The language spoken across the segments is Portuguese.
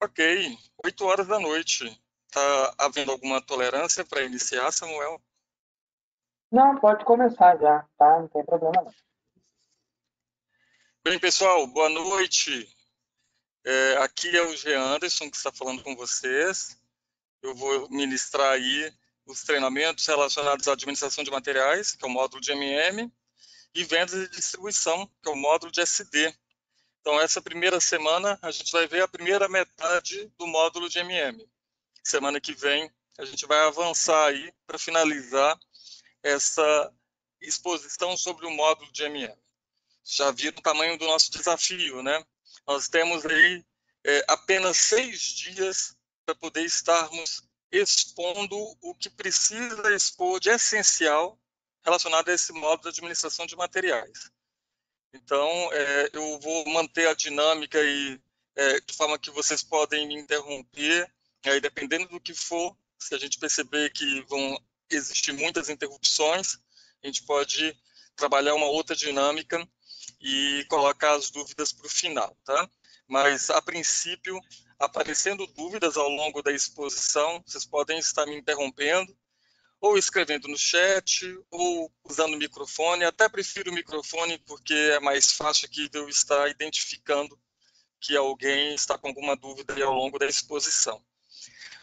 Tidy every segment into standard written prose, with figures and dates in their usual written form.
Ok, 8 horas da noite. Está havendo alguma tolerância para iniciar, Samuel? Não, pode começar já, tá? Não tem problema não. Bem, pessoal, boa noite. Aqui é o Jean Anderson que está falando com vocês. Eu vou ministrar aí os treinamentos relacionados à administração de materiais, que é o módulo de MM, e vendas e distribuição, que é o módulo de SD. Então, essa primeira semana, a gente vai ver a primeira metade do módulo de MM. Semana que vem, a gente vai avançar aí para finalizar essa exposição sobre o módulo de MM. Já viram o tamanho do nosso desafio, né? Nós temos aí apenas 6 dias para poder estarmos expondo o que precisa expor de essencial relacionado a esse módulo de administração de materiais. Então, eu vou manter a dinâmica aí, de forma que vocês podem me interromper, aí, dependendo do que for, se a gente perceber que vão existir muitas interrupções, a gente pode trabalhar uma outra dinâmica e colocar as dúvidas para o final, tá? Mas, a princípio, aparecendo dúvidas ao longo da exposição, vocês podem estar me interrompendo, ou escrevendo no chat, ou usando o microfone. Até prefiro o microfone, porque é mais fácil aqui de eu estar identificando que alguém está com alguma dúvida aí ao longo da exposição.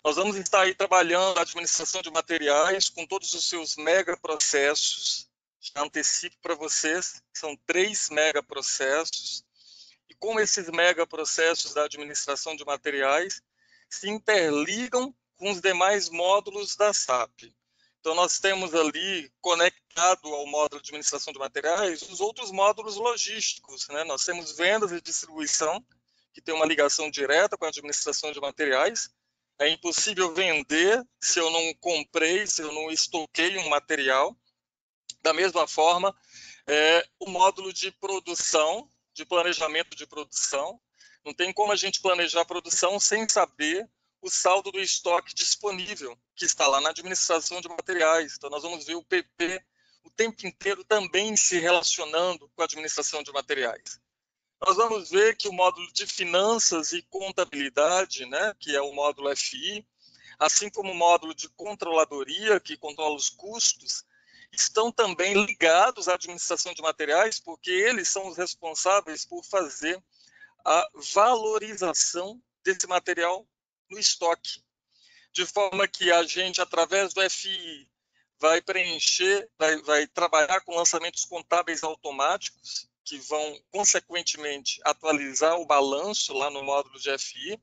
Nós vamos estar aí trabalhando a administração de materiais com todos os seus megaprocessos. Já antecipo para vocês, são 3 megaprocessos. E como esses megaprocessos da administração de materiais se interligam com os demais módulos da SAP. Então, nós temos ali, conectado ao módulo de administração de materiais, os outros módulos logísticos, né? Nós temos vendas e distribuição, que tem uma ligação direta com a administração de materiais. É impossível vender se eu não comprei, se eu não estoquei um material. Da mesma forma, o módulo de produção, de planejamento de produção. Não tem como a gente planejar a produção sem saber o saldo do estoque disponível, que está lá na administração de materiais. Então, nós vamos ver o PP o tempo inteiro também se relacionando com a administração de materiais. Nós vamos ver que o módulo de finanças e contabilidade, né, que é o módulo FI, assim como o módulo de controladoria, que controla os custos, estão também ligados à administração de materiais, porque eles são os responsáveis por fazer a valorização desse material no estoque. De forma que a gente, através do FI, vai preencher, vai trabalhar com lançamentos contábeis automáticos, que vão, consequentemente, atualizar o balanço lá no módulo de FI.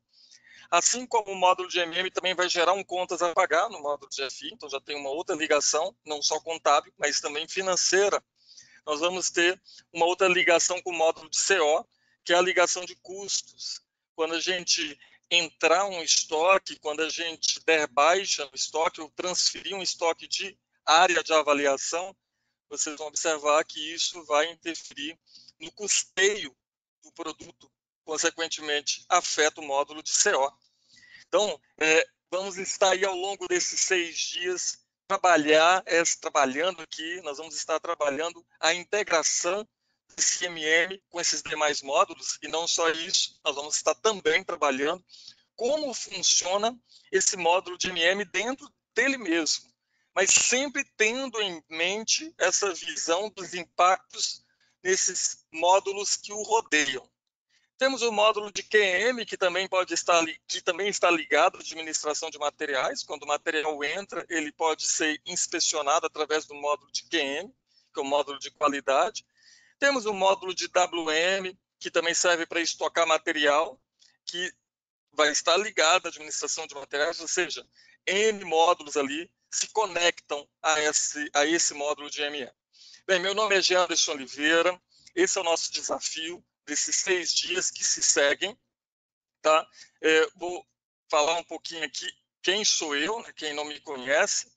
Assim como o módulo de MM também vai gerar um contas a pagar no módulo de FI, então já tem uma outra ligação, não só contábil, mas também financeira. Nós vamos ter uma outra ligação com o módulo de CO, que é a ligação de custos. Quando a gente entrar um estoque, quando a gente der baixa no estoque ou transferir um estoque de área de avaliação, vocês vão observar que isso vai interferir no custeio do produto, consequentemente afeta o módulo de CO. Então, vamos estar aí ao longo desses 6 dias trabalhando aqui, nós vamos estar trabalhando a integração desse MM com esses demais módulos, e não só isso, nós vamos estar também trabalhando como funciona esse módulo de MM dentro dele mesmo, mas sempre tendo em mente essa visão dos impactos nesses módulos que o rodeiam. Temos o módulo de QM, que também está ligado à administração de materiais. Quando o material entra, ele pode ser inspecionado através do módulo de QM, que é o módulo de qualidade. Temos o módulo de WM, que também serve para estocar material, que vai estar ligado à administração de materiais, ou seja, N módulos ali se conectam a esse módulo de MM. Bem, meu nome é Jean Anderson Oliveira, esse é o nosso desafio desses 6 dias que se seguem, tá? Vou falar um pouquinho aqui quem sou eu, né, quem não me conhece.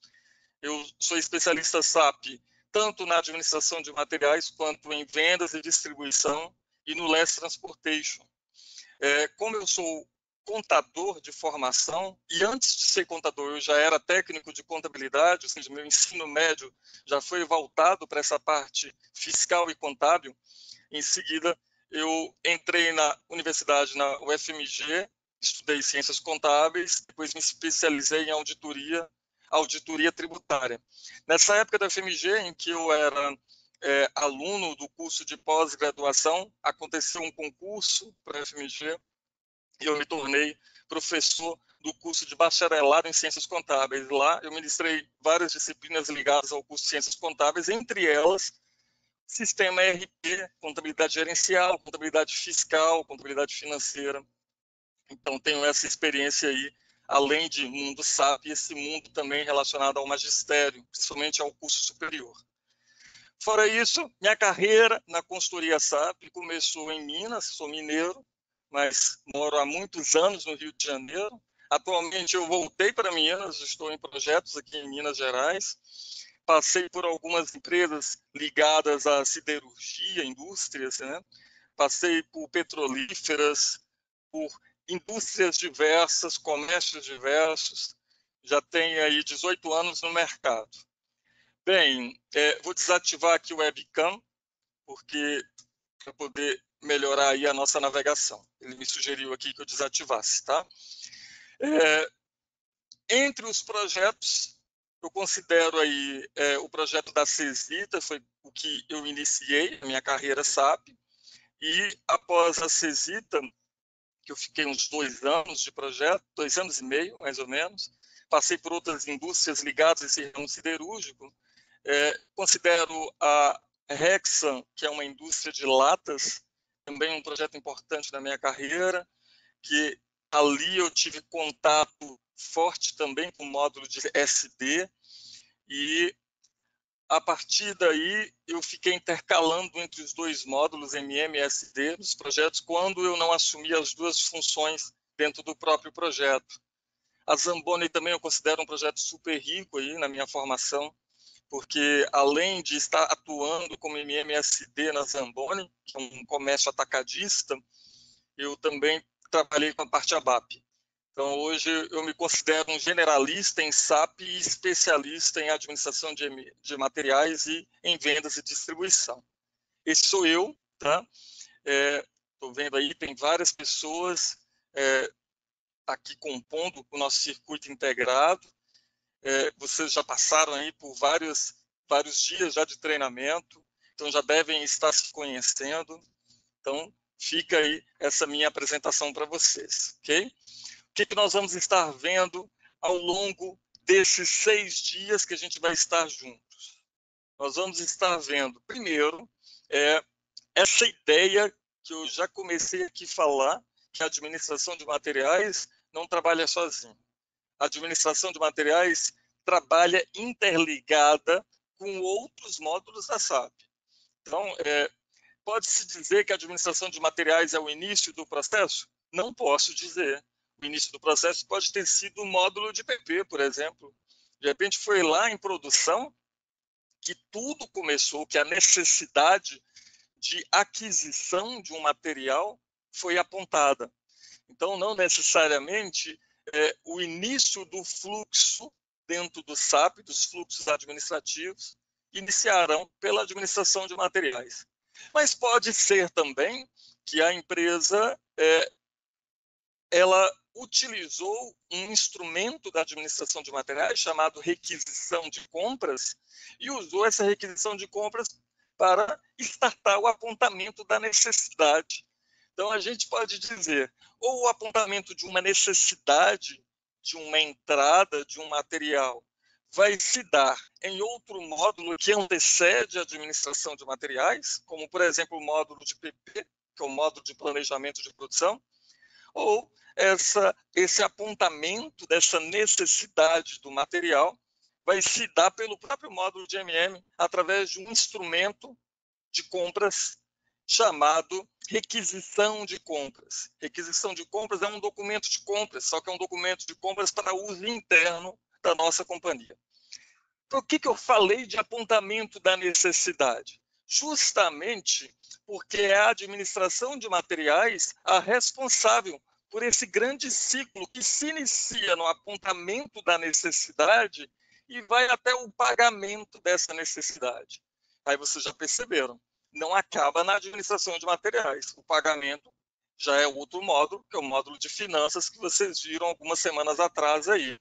Eu sou especialista SAP, tanto na administração de materiais, quanto em vendas e distribuição, e no Less Transportation. Como eu sou contador de formação, e antes de ser contador eu já era técnico de contabilidade, ou seja, meu ensino médio já foi voltado para essa parte fiscal e contábil. Em seguida, eu entrei na universidade, na UFMG, estudei ciências contábeis, depois me especializei em auditoria tributária. Nessa época da FMG, em que eu era aluno do curso de pós-graduação, aconteceu um concurso para a FMG e eu me tornei professor do curso de bacharelado em Ciências Contábeis. Lá eu ministrei várias disciplinas ligadas ao curso de Ciências Contábeis, entre elas Sistema ERP, contabilidade gerencial, contabilidade fiscal, contabilidade financeira. Então tenho essa experiência aí, além de mundo SAP, esse mundo também relacionado ao magistério, principalmente ao curso superior. Fora isso, minha carreira na consultoria SAP começou em Minas, sou mineiro, mas moro há muitos anos no Rio de Janeiro. Atualmente eu voltei para Minas, estou em projetos aqui em Minas Gerais. Passei por algumas empresas ligadas à siderurgia, indústrias, né? Passei por petrolíferas, por indústrias diversas, comércios diversos. Já tenho aí 18 anos no mercado. Bem, vou desativar aqui o webcam, porque para poder melhorar aí a nossa navegação. Ele me sugeriu aqui que eu desativasse, tá? Entre os projetos, eu considero aí o projeto da CESITA, foi o que eu iniciei a minha carreira SAP, e após a CESITA, que eu fiquei uns 2 anos de projeto, 2 anos e meio, mais ou menos, passei por outras indústrias ligadas a esse ramo siderúrgico, considero a Hexam, que é uma indústria de latas, também um projeto importante na minha carreira, que ali eu tive contato forte também com o módulo de SD, e a partir daí eu fiquei intercalando entre os dois módulos, MM e SD, nos projetos, quando eu não assumi as duas funções dentro do próprio projeto. A Zamboni também eu considero um projeto super rico aí na minha formação, porque além de estar atuando como MMSD na Zamboni, que é um comércio atacadista, eu também trabalhei com a parte ABAP. Então, hoje eu me considero um generalista em SAP e especialista em administração de materiais e em vendas e distribuição. Esse sou eu, tá? Estou vendo aí, tem várias pessoas aqui compondo o nosso circuito integrado. Vocês já passaram aí por vários dias já de treinamento, então já devem estar se conhecendo. Então, fica aí essa minha apresentação para vocês, ok? O que nós vamos estar vendo ao longo desses 6 dias que a gente vai estar juntos? Nós vamos estar vendo, primeiro, essa ideia que eu já comecei aqui a falar, que a administração de materiais não trabalha sozinha. A administração de materiais trabalha interligada com outros módulos da SAP. Então, pode-se dizer que a administração de materiais é o início do processo? Não posso dizer. O início do processo pode ter sido o módulo de PP, por exemplo. De repente foi lá em produção que tudo começou, que a necessidade de aquisição de um material foi apontada. Então, não necessariamente o início do fluxo dentro do SAP, dos fluxos administrativos, iniciarão pela administração de materiais. Mas pode ser também que a empresa ela utilizou um instrumento da administração de materiais chamado requisição de compras e usou essa requisição de compras para startar o apontamento da necessidade. Então, a gente pode dizer ou o apontamento de uma necessidade de uma entrada de um material vai se dar em outro módulo que antecede a administração de materiais, como, por exemplo, o módulo de PP, que é o módulo de planejamento de produção, ou esse apontamento dessa necessidade do material vai se dar pelo próprio módulo de MM através de um instrumento de compras chamado requisição de compras. Requisição de compras é um documento de compras, só que é um documento de compras para uso interno da nossa companhia. Por que eu falei de apontamento da necessidade? Justamente porque é a administração de materiais a responsável por esse grande ciclo que se inicia no apontamento da necessidade e vai até o pagamento dessa necessidade. Aí vocês já perceberam, não acaba na administração de materiais. O pagamento já é outro módulo, que é o módulo de finanças que vocês viram algumas semanas atrás aí.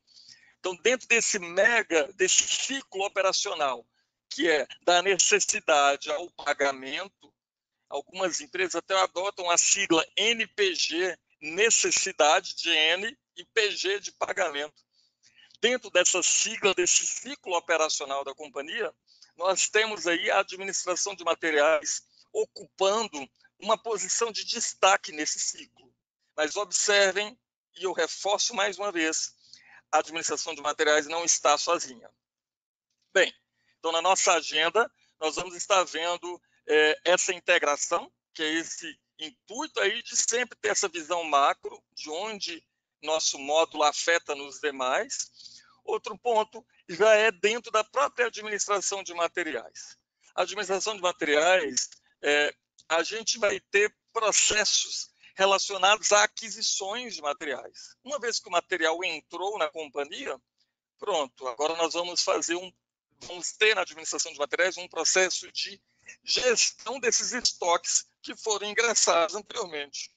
Então, dentro desse ciclo operacional, que é da necessidade ao pagamento, algumas empresas até adotam a sigla NPG, necessidade de N, e PG de pagamento. Dentro dessa sigla, desse ciclo operacional da companhia, nós temos aí a administração de materiais ocupando uma posição de destaque nesse ciclo. Mas observem, e eu reforço mais uma vez, a administração de materiais não está sozinha. Bem, então na nossa agenda, nós vamos estar vendo essa integração, que é esse intuito aí de sempre ter essa visão macro, de onde nosso módulo afeta nos demais. Outro ponto já é dentro da própria administração de materiais. A administração de materiais, a gente vai ter processos relacionados a aquisições de materiais. Uma vez que o material entrou na companhia, pronto, agora nós vamos ter na administração de materiais um processo de gestão desses estoques que foram ingressados anteriormente.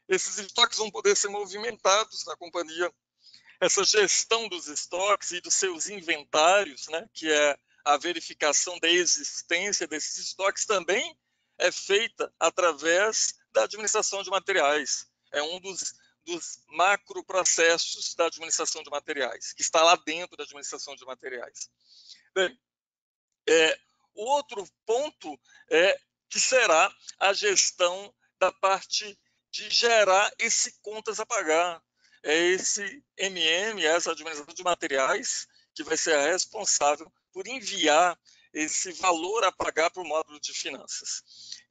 Esses estoques vão poder ser movimentados na companhia. Essa gestão dos estoques e dos seus inventários, né, que é a verificação da existência desses estoques, também é feita através da administração de materiais. É um dos macroprocessos da administração de materiais, que está lá dentro da administração de materiais. Bem, o outro ponto que será a gestão da parte de gerar esse contas a pagar. É esse MM, essa administração de materiais, que vai ser a responsável por enviar esse valor a pagar para o módulo de finanças.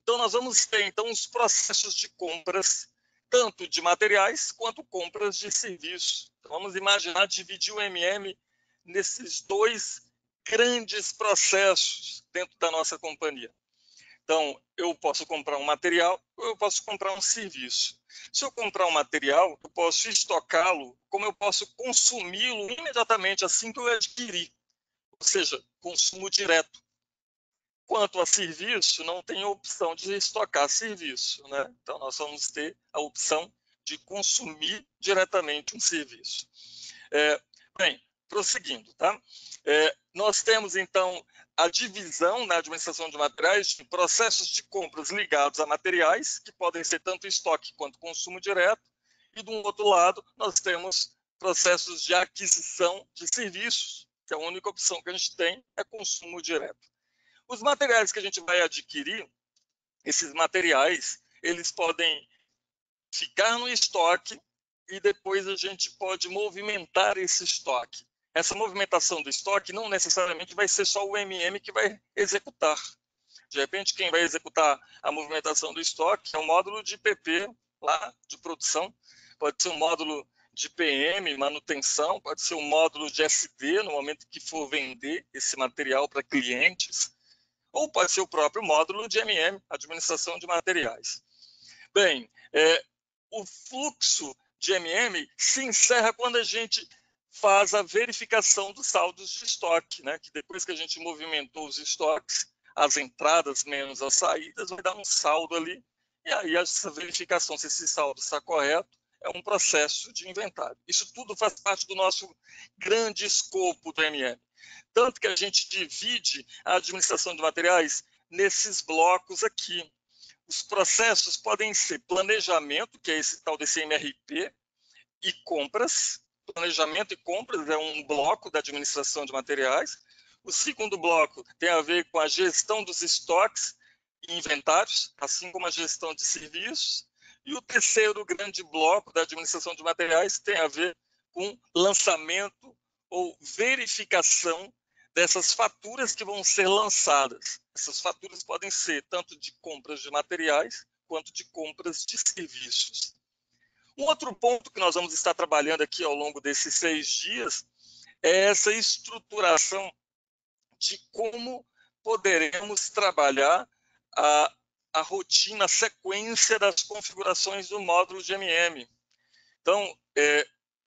Então, nós vamos ter, então, os processos de compras, tanto de materiais quanto compras de serviços. Então, vamos imaginar dividir o MM nesses dois grandes processos dentro da nossa companhia. Então, eu posso comprar um material ou eu posso comprar um serviço. Se eu comprar um material, eu posso estocá-lo, como eu posso consumi-lo imediatamente assim que eu adquirir. Ou seja, consumo direto. Quanto a serviço, não tem a opção de estocar serviço, né? Então, nós vamos ter a opção de consumir diretamente um serviço. Bem, prosseguindo, tá? Nós temos, então, a divisão na administração de materiais de processos de compras ligados a materiais, que podem ser tanto estoque quanto consumo direto, e, do outro lado, nós temos processos de aquisição de serviços, que a única opção que a gente tem é consumo direto. Os materiais que a gente vai adquirir, esses materiais, eles podem ficar no estoque e depois a gente pode movimentar esse estoque. Essa movimentação do estoque não necessariamente vai ser só o MM que vai executar. De repente, quem vai executar a movimentação do estoque é um módulo de PP lá, de produção, pode ser um módulo de PM, manutenção, pode ser um módulo de SD, no momento que for vender esse material para clientes, ou pode ser o próprio módulo de MM, administração de materiais. Bem, o fluxo de MM se encerra quando a gente faz a verificação dos saldos de estoque, né? Que depois que a gente movimentou os estoques, as entradas menos as saídas, vai dar um saldo ali, e aí essa verificação se esse saldo está correto é um processo de inventário. Isso tudo faz parte do nosso grande escopo do MM. Tanto que a gente divide a administração de materiais nesses blocos aqui. Os processos podem ser planejamento, que é esse tal desse MRP, e compras. Planejamento e compras é um bloco da administração de materiais. O segundo bloco tem a ver com a gestão dos estoques e inventários, assim como a gestão de serviços. E o terceiro grande bloco da administração de materiais tem a ver com lançamento ou verificação dessas faturas que vão ser lançadas. Essas faturas podem ser tanto de compras de materiais quanto de compras de serviços. Um outro ponto que nós vamos estar trabalhando aqui ao longo desses 6 dias é essa estruturação de como poderemos trabalhar a rotina, a sequência das configurações do módulo de MM. Então,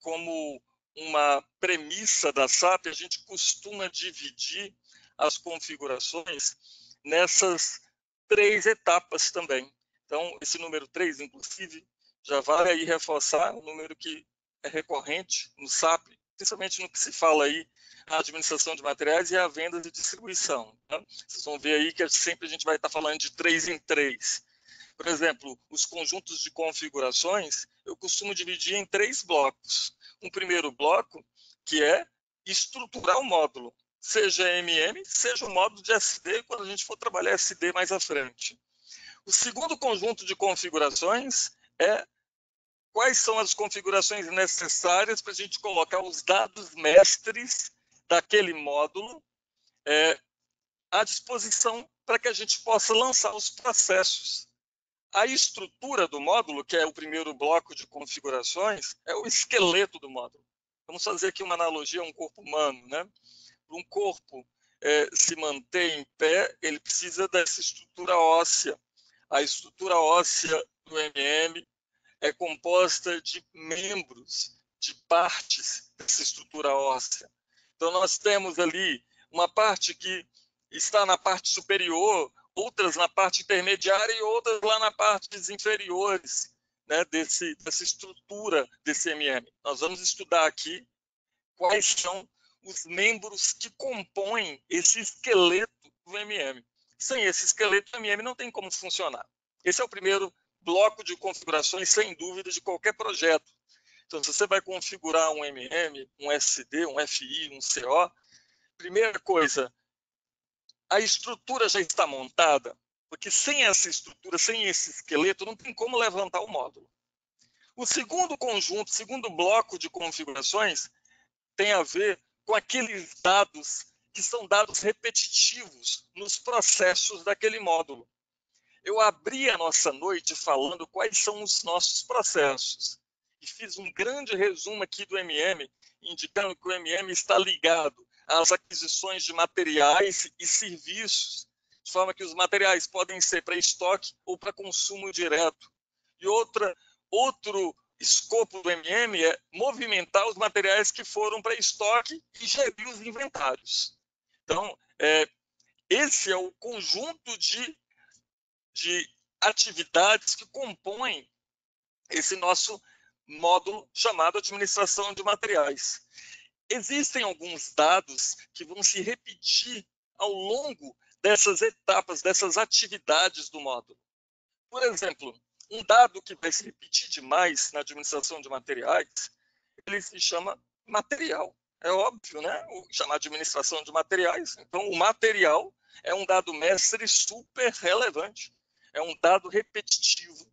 como uma premissa da SAP, a gente costuma dividir as configurações nessas 3 etapas também. Então, esse número 3, inclusive, Já vale aí reforçar um número que é recorrente no SAP, principalmente no que se fala aí a administração de materiais e a venda de distribuição. Tá? Vocês vão ver aí que sempre a gente vai estar falando de 3 em 3. Por exemplo, os conjuntos de configurações, eu costumo dividir em 3 blocos. Um primeiro bloco, que é estruturar o módulo, seja MM, seja o módulo de SD, quando a gente for trabalhar SD mais à frente. O segundo conjunto de configurações é quais são as configurações necessárias para a gente colocar os dados mestres daquele módulo à disposição para que a gente possa lançar os processos. A estrutura do módulo, que é o primeiro bloco de configurações, é o esqueleto do módulo. Vamos fazer aqui uma analogia a um corpo humano, né? Para um corpo se manter em pé, ele precisa dessa estrutura óssea. A estrutura óssea do MM é composta de membros, de partes dessa estrutura óssea. Então, nós temos ali uma parte que está na parte superior, outras na parte intermediária e outras lá na partes inferiores, né, dessa estrutura desse MM. Nós vamos estudar aqui quais são os membros que compõem esse esqueleto do MM. Sem esse esqueleto, o MM não tem como funcionar. Esse é o primeiro bloco de configurações, sem dúvida, de qualquer projeto. Então, se você vai configurar um MM, um SD, um FI, um CO, primeira coisa, a estrutura já está montada, porque sem essa estrutura, sem esse esqueleto, não tem como levantar o módulo. O segundo conjunto, segundo bloco de configurações, tem a ver com aqueles dados que são dados repetitivos nos processos daquele módulo. Eu abri a nossa noite falando quais são os nossos processos e fiz um grande resumo aqui do MM, indicando que o MM está ligado às aquisições de materiais e serviços, de forma que os materiais podem ser para estoque ou para consumo direto. E outro escopo do MM é movimentar os materiais que foram para estoque e gerir os inventários. Então, esse é o conjunto de atividades que compõem esse nosso módulo chamado administração de materiais. Existem alguns dados que vão se repetir ao longo dessas etapas, dessas atividades do módulo. Por exemplo, um dado que vai se repetir demais na administração de materiais, ele se chama material. É óbvio, né? Chamar de administração de materiais. Então, o material é um dado mestre super relevante. É um dado repetitivo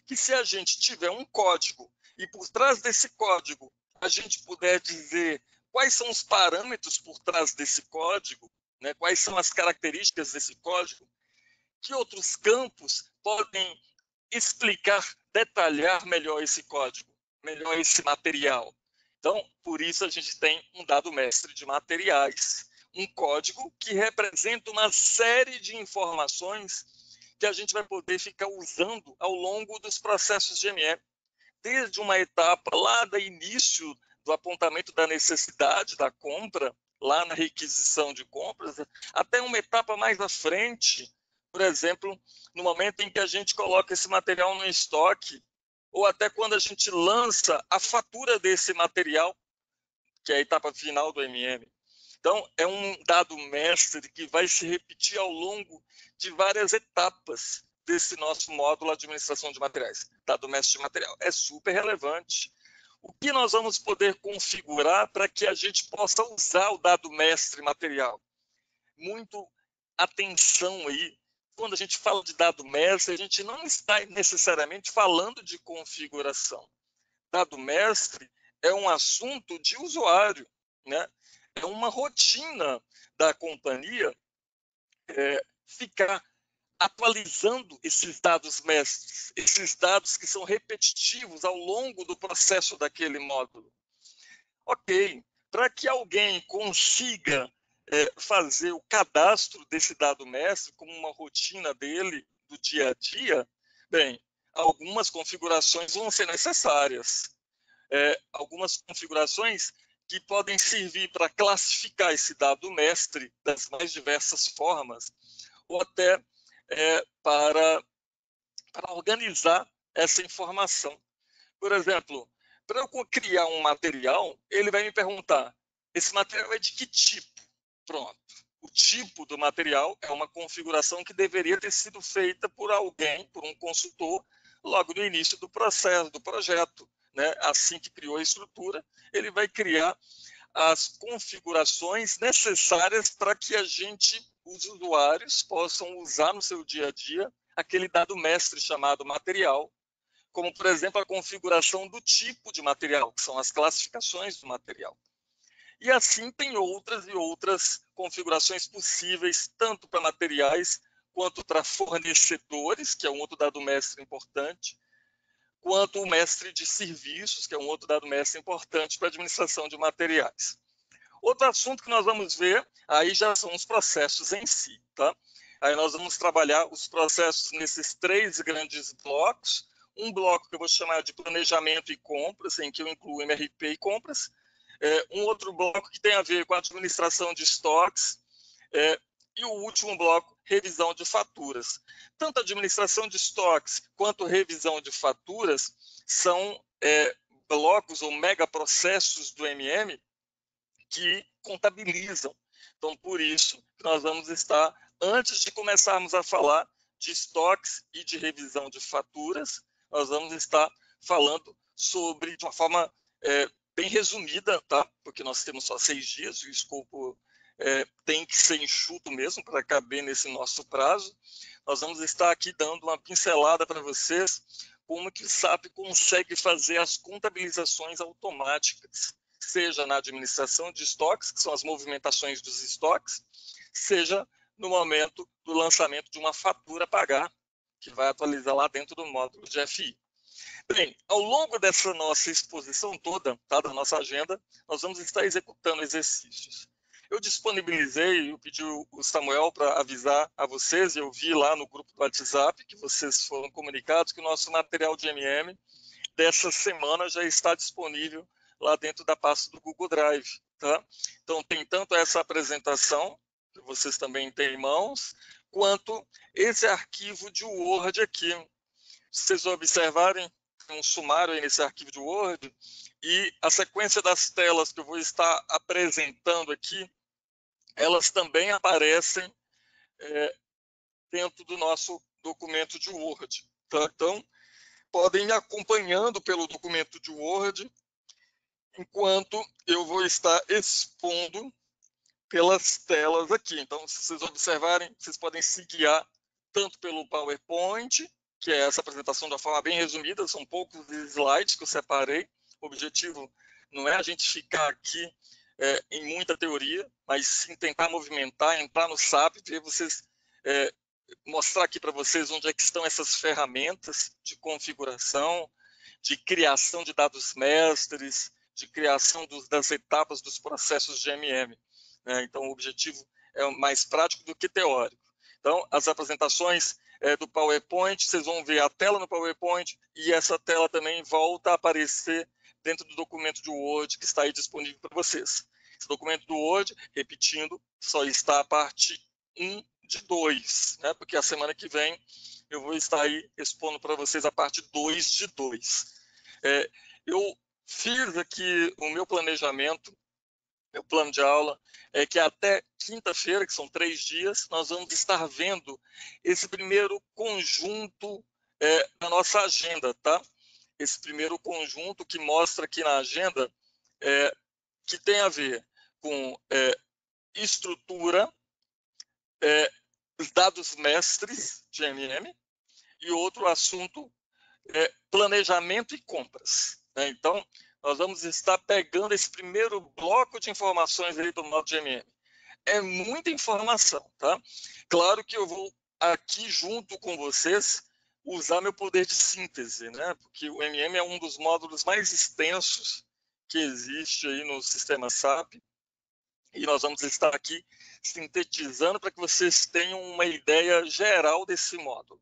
que, se a gente tiver um código e por trás desse código a gente puder dizer quais são os parâmetros por trás desse código, né? Quais são as características desse código, que outros campos podem explicar, detalhar melhor esse código, melhor esse material. Então, por isso a gente tem um dado mestre de materiais, um código que representa uma série de informações que a gente vai poder ficar usando ao longo dos processos de MM, desde uma etapa lá do início do apontamento da necessidade da compra, lá na requisição de compras, até uma etapa mais à frente, por exemplo, no momento em que a gente coloca esse material no estoque, ou até quando a gente lança a fatura desse material, que é a etapa final do MM. Então, é um dado mestre que vai se repetir ao longo de várias etapas desse nosso módulo administração de materiais. Dado mestre de material é super relevante. O que nós vamos poder configurar para que a gente possa usar o dado mestre material? Muito atenção aí. Quando a gente fala de dado mestre, a gente não está necessariamente falando de configuração. Dado mestre é um assunto de usuário, né? É uma rotina da companhia ficar atualizando esses dados mestres, esses dados que são repetitivos ao longo do processo daquele módulo. Ok, para que alguém consiga fazer o cadastro desse dado mestre como uma rotina dele do dia a dia, bem, algumas configurações vão ser necessárias. Algumas configurações que podem servir para classificar esse dado mestre das mais diversas formas, ou até para organizar essa informação. Por exemplo, para eu criar um material, ele vai me perguntar, esse material é de que tipo? Pronto. O tipo do material é uma configuração que deveria ter sido feita por alguém, por um consultor, logo no início do processo, do projeto. Né? Assim que criou a estrutura, ele vai criar as configurações necessárias para que a gente, os usuários, possam usar no seu dia a dia aquele dado mestre chamado material, como, por exemplo, a configuração do tipo de material, que são as classificações do material. E assim tem outras e outras configurações possíveis, tanto para materiais, quanto para fornecedores, que é um outro dado mestre importante, quanto o mestre de serviços, que é um outro dado mestre importante para a administração de materiais. Outro assunto que nós vamos ver, aí já são os processos em si, tá? Aí nós vamos trabalhar os processos nesses 3 grandes blocos. Um bloco que eu vou chamar de planejamento e compras, em que eu incluo MRP e compras. Um outro bloco que tem a ver com a administração de estoques. E o último bloco, revisão de faturas. Tanto a administração de estoques quanto revisão de faturas são blocos ou megaprocessos do MM que contabilizam. Então, por isso, nós vamos estar, antes de começarmos a falar de estoques e de revisão de faturas, nós vamos estar falando sobre, de uma forma bem resumida, tá? Porque nós temos só 6 dias e o escopo tem que ser enxuto mesmo para caber nesse nosso prazo. Nós vamos estar aqui dando uma pincelada para vocês como que o SAP consegue fazer as contabilizações automáticas, seja na administração de estoques, que são as movimentações dos estoques, seja no momento do lançamento de uma fatura a pagar, que vai atualizar lá dentro do módulo de FI. Bem, ao longo dessa nossa exposição toda, tá, da nossa agenda, nós vamos estar executando exercícios. Eu disponibilizei, eu pedi o Samuel para avisar a vocês, eu vi lá no grupo do WhatsApp que vocês foram comunicados que o nosso material de MM dessa semana já está disponível lá dentro da pasta do Google Drive. Tá? Então, tem tanto essa apresentação, que vocês também têm em mãos, quanto esse arquivo de Word aqui. Se vocês observarem, tem um sumário aí nesse arquivo de Word, e a sequência das telas que eu vou estar apresentando aqui, elas também aparecem dentro do nosso documento de Word. Tá? Então, podem ir acompanhando pelo documento de Word, enquanto eu vou estar expondo pelas telas aqui. Então, se vocês observarem, vocês podem se guiar tanto pelo PowerPoint, que é essa apresentação de uma forma bem resumida, são poucos slides que eu separei. O objetivo não é a gente ficar aqui em muita teoria, mas sim tentar movimentar, entrar no SAP, ver vocês, mostrar aqui para vocês onde é que estão essas ferramentas de configuração, de criação de dados mestres, de criação das etapas dos processos de MM. Então, o objetivo é mais prático do que teórico. Então, as apresentações do PowerPoint, vocês vão ver a tela no PowerPoint e essa tela também volta a aparecer dentro do documento de Word que está aí disponível para vocês. Esse documento do Word, repetindo, só está a parte 1 de 2, né? Porque a semana que vem eu vou estar aí expondo para vocês a parte 2 de 2. Eu fiz aqui o meu planejamento, meu plano de aula, é que até quinta-feira, que são 3 dias, nós vamos estar vendo esse primeiro conjunto da nossa agenda, tá? Esse primeiro conjunto que mostra aqui na agenda que tem a ver com estrutura, os dados mestres de MM, e outro assunto planejamento e compras. Né? Então, nós vamos estar pegando esse primeiro bloco de informações aí do módulo de MM. É muita informação, tá? Claro que eu vou aqui junto com vocês usar meu poder de síntese, né? Porque o MM é um dos módulos mais extensos que existe aí no sistema SAP, e nós vamos estar aqui sintetizando para que vocês tenham uma ideia geral desse módulo.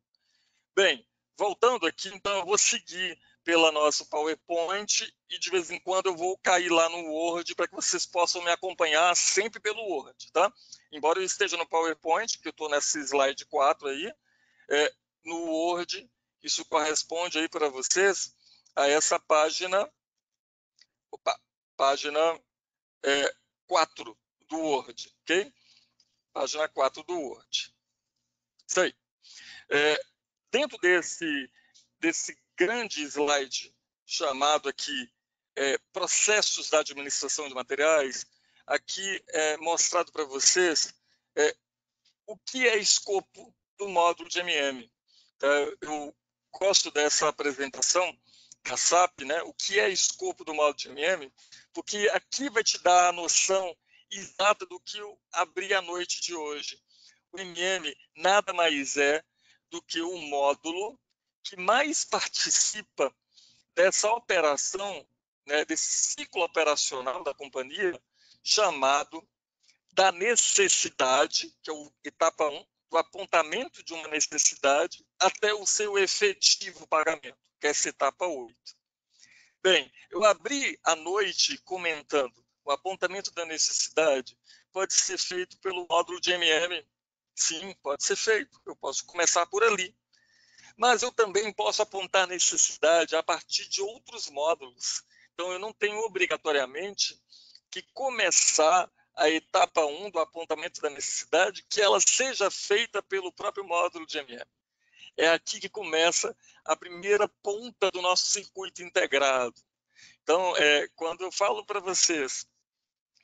Bem, voltando aqui, então eu vou seguir pela nossa PowerPoint e de vez em quando eu vou cair lá no Word para que vocês possam me acompanhar sempre pelo Word, tá? Embora eu esteja no PowerPoint, que eu estou nessa slide 4 aí, no Word, isso corresponde aí para vocês a essa página, página 4 do Word, ok? Página 4 do Word. Isso aí. Dentro desse grande slide chamado aqui Processos da Administração de Materiais, aqui é mostrado para vocês o que é escopo do módulo de MM. Eu gosto dessa apresentação da SAP, né? O que é escopo do módulo de MM, porque aqui vai te dar a noção exata do que eu abri a noite de hoje. O MM nada mais é do que um módulo que mais participa dessa operação, né, desse ciclo operacional da companhia, chamado da necessidade, que é a etapa 1, do apontamento de uma necessidade até o seu efetivo pagamento, que é essa etapa 8. Bem, eu abri a noite comentando o apontamento da necessidade pode ser feito pelo módulo de MM. Sim, pode ser feito. Eu posso começar por ali. Mas eu também posso apontar necessidade a partir de outros módulos. Então, eu não tenho obrigatoriamente que começar a etapa 1 do apontamento da necessidade, que ela seja feita pelo próprio módulo de MM. É aqui que começa a primeira ponta do nosso circuito integrado. Então, quando eu falo para vocês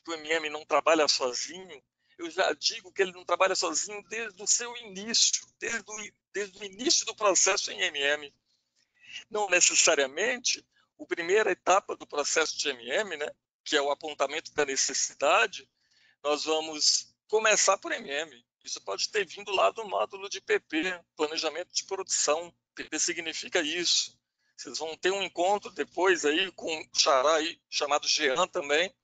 que o MM não trabalha sozinho, eu já digo que ele não trabalha sozinho desde o seu início, desde o início do processo em MM. Não necessariamente a primeira etapa do processo de MM, né, que é o apontamento da necessidade, nós vamos começar por MM. Isso pode ter vindo lá do módulo de PP, Planejamento de Produção. PP significa isso. Vocês vão ter um encontro depois aí com um xará aí, chamado Jean também,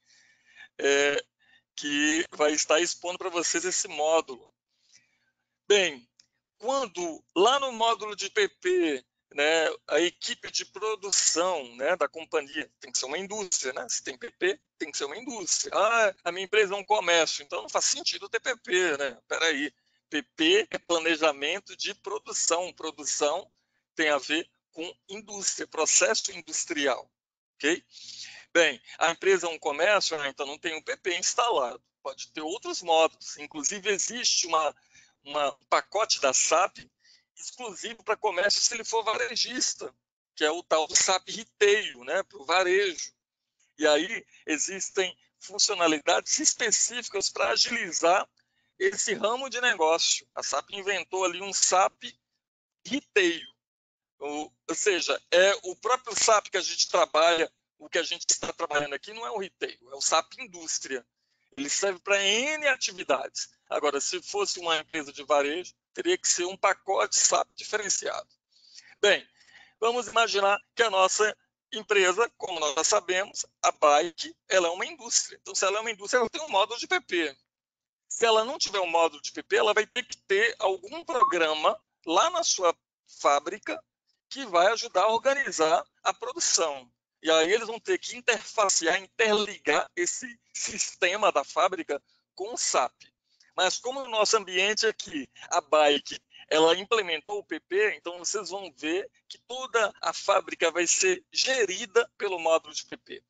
que vai estar expondo para vocês esse módulo. Bem, quando lá no módulo de PP, né, a equipe de produção, né, da companhia, tem que ser uma indústria, né? Se tem PP, tem que ser uma indústria. Ah, a minha empresa é um comércio, então não faz sentido ter PP, né? Espera aí, PP é planejamento de produção. Produção tem a ver com indústria, processo industrial, ok? Bem, a empresa é um comércio, né, então não tem um PP instalado. Pode ter outros módulos. Inclusive, existe um pacote da SAP exclusivo para comércio se ele for varejista, que é o tal do SAP Retail, né, para o varejo. E aí existem funcionalidades específicas para agilizar esse ramo de negócio. A SAP inventou ali um SAP Retail. Ou seja, é o próprio SAP que a gente trabalha, o que a gente está trabalhando aqui não é o retail, é o SAP Indústria. Ele serve para N atividades. Agora, se fosse uma empresa de varejo, teria que ser um pacote SAP diferenciado. Bem, vamos imaginar que a nossa empresa, como nós já sabemos, a Bike, ela é uma indústria. Então, se ela é uma indústria, ela tem um módulo de PP. Se ela não tiver um módulo de PP, ela vai ter que ter algum programa lá na sua fábrica que vai ajudar a organizar a produção. E aí eles vão ter que interfacear, interligar esse sistema da fábrica com o SAP. Mas como no nosso ambiente aqui, a Bike, ela implementou o PP, então vocês vão ver que toda a fábrica vai ser gerida pelo módulo de PP.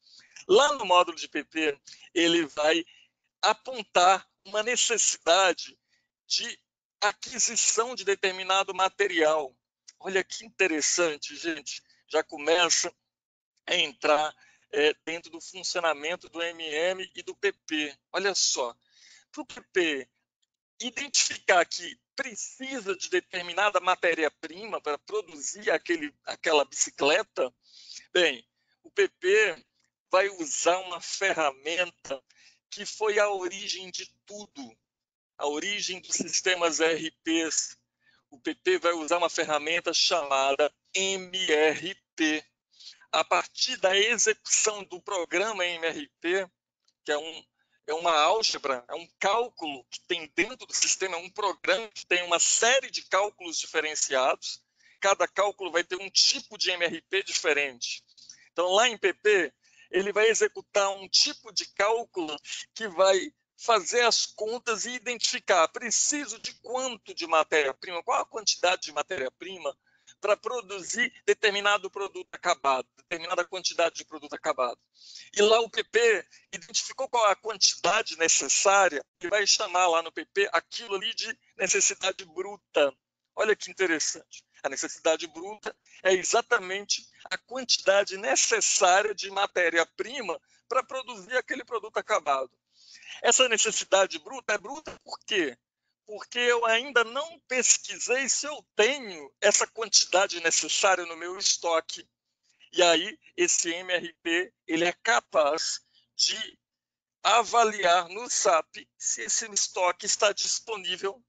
Lá no módulo de PP, ele vai apontar uma necessidade de aquisição de determinado material. Olha que interessante, gente. Já começa a entrar dentro do funcionamento do MM e do PP. Olha só, para o PP identificar que precisa de determinada matéria-prima para produzir aquela bicicleta, bem, o PP vai usar uma ferramenta que foi a origem de tudo, a origem dos sistemas ERPs. O PP vai usar uma ferramenta chamada MRP. A partir da execução do programa MRP, que é uma álgebra, é um cálculo que tem dentro do sistema, é um programa que tem uma série de cálculos diferenciados. Cada cálculo vai ter um tipo de MRP diferente. Então, lá em PP, ele vai executar um tipo de cálculo que vai fazer as contas e identificar preciso de quanto de matéria-prima, qual a quantidade de matéria-prima para produzir determinado produto acabado, determinada quantidade de produto acabado. E lá o PP identificou qual é a quantidade necessária e vai chamar lá no PP aquilo ali de necessidade bruta. Olha que interessante. A necessidade bruta é exatamente a quantidade necessária de matéria-prima para produzir aquele produto acabado. Essa necessidade bruta é bruta por quê? Porque eu ainda não pesquisei se eu tenho essa quantidade necessária no meu estoque. E aí, esse MRP ele é capaz de avaliar no SAP se esse estoque está disponível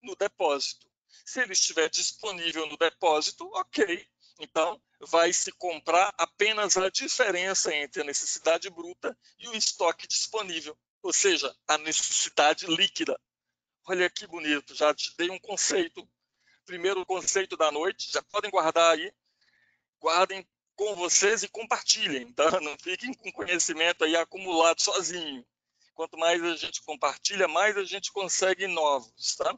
no depósito. Se ele estiver disponível no depósito, ok. Então, vai se comprar apenas a diferença entre a necessidade bruta e o estoque disponível, ou seja, a necessidade líquida. Olha que bonito, já te dei um conceito. Primeiro conceito da noite, já podem guardar aí. Guardem com vocês e compartilhem, tá? Não fiquem com conhecimento aí acumulado sozinho. Quanto mais a gente compartilha, mais a gente consegue novos, tá?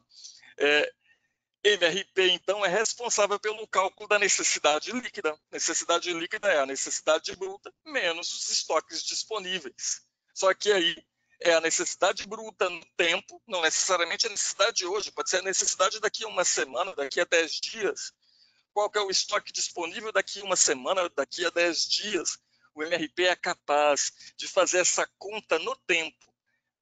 MRP, então, é responsável pelo cálculo da necessidade líquida. Necessidade líquida é a necessidade bruta menos os estoques disponíveis. Só que aí é a necessidade bruta no tempo, não necessariamente a necessidade de hoje, pode ser a necessidade daqui a uma semana, daqui a 10 dias. Qual que é o estoque disponível daqui a uma semana, daqui a 10 dias? O MRP é capaz de fazer essa conta no tempo.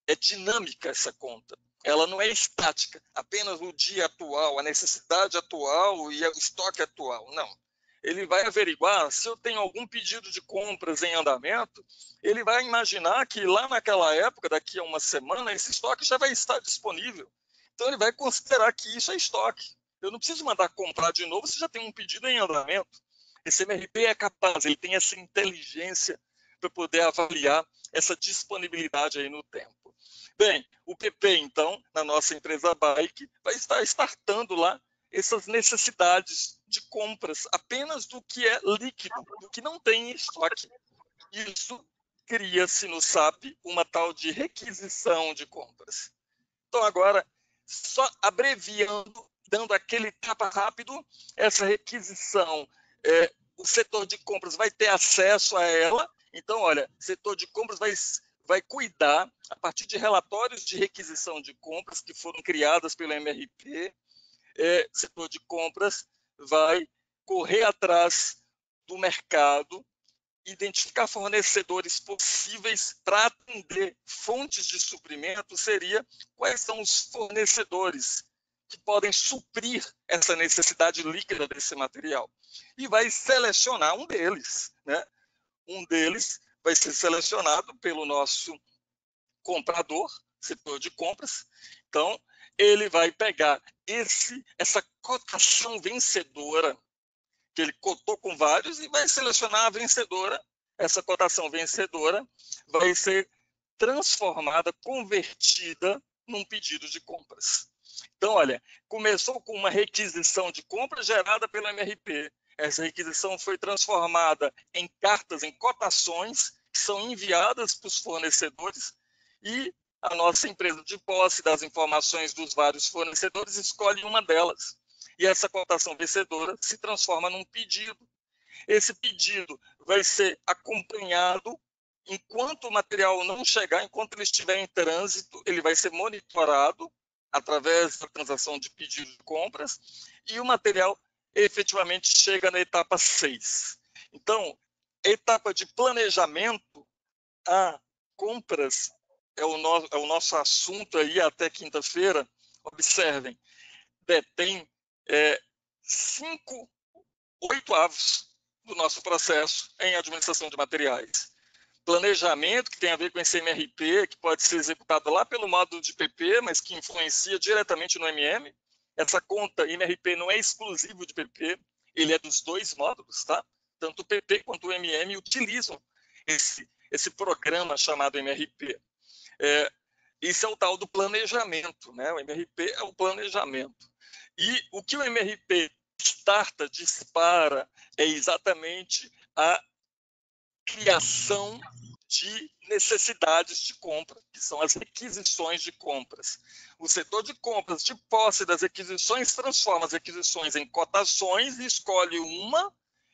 É dinâmica essa conta. Ela não é estática, apenas o dia atual, a necessidade atual e o estoque atual. Não. Ele vai averiguar se eu tenho algum pedido de compras em andamento, ele vai imaginar que lá naquela época, daqui a uma semana, esse estoque já vai estar disponível. Então ele vai considerar que isso é estoque. Eu não preciso mandar comprar de novo se já tem um pedido em andamento. Esse MRP é capaz, ele tem essa inteligência para poder avaliar essa disponibilidade aí no tempo. Bem, o PP, então, na nossa empresa Bike, vai estar startando lá essas necessidades de compras apenas do que é líquido, do que não tem em estoque. Isso cria-se no SAP uma tal de requisição de compras. Então, agora, só abreviando, dando aquele tapa rápido, essa requisição, o setor de compras vai ter acesso a ela. Então, olha, o setor de compras vai cuidar, a partir de relatórios de requisição de compras que foram criadas pelo MRP, setor de compras vai correr atrás do mercado, identificar fornecedores possíveis para atender fontes de suprimento, seria quais são os fornecedores que podem suprir essa necessidade líquida desse material. E vai selecionar um deles, né? Um deles vai ser selecionado pelo nosso comprador, setor de compras. Então, ele vai pegar essa cotação vencedora, que ele cotou com vários, e vai selecionar a vencedora. Essa cotação vencedora vai ser transformada, convertida num pedido de compras. Então, olha, começou com uma requisição de compras gerada pelo MRP. Essa requisição foi transformada em cartas, em cotações, que são enviadas para os fornecedores, e a nossa empresa, de posse das informações dos vários fornecedores, escolhe uma delas. E essa cotação vencedora se transforma num pedido. Esse pedido vai ser acompanhado enquanto o material não chegar, enquanto ele estiver em trânsito, ele vai ser monitorado através da transação de pedido de compras, e o material efetivamente chega na etapa 6. Então, a etapa de planejamento a compras é o nosso assunto aí até quinta-feira. Observem, detém 8/8 do nosso processo em administração de materiais. Planejamento, que tem a ver com esse MRP, que pode ser executado lá pelo módulo de PP, mas que influencia diretamente no MM. Essa conta MRP não é exclusivo de PP, ele é dos dois módulos, tá? Tanto o PP quanto o MM utilizam esse programa chamado MRP. Isso é o tal do planejamento, né? O MRP é o planejamento. E o que o MRP dispara, é exatamente a criação de necessidades de compra, que são as requisições de compras. O setor de compras, de posse das requisições, transforma as requisições em cotações e escolhe uma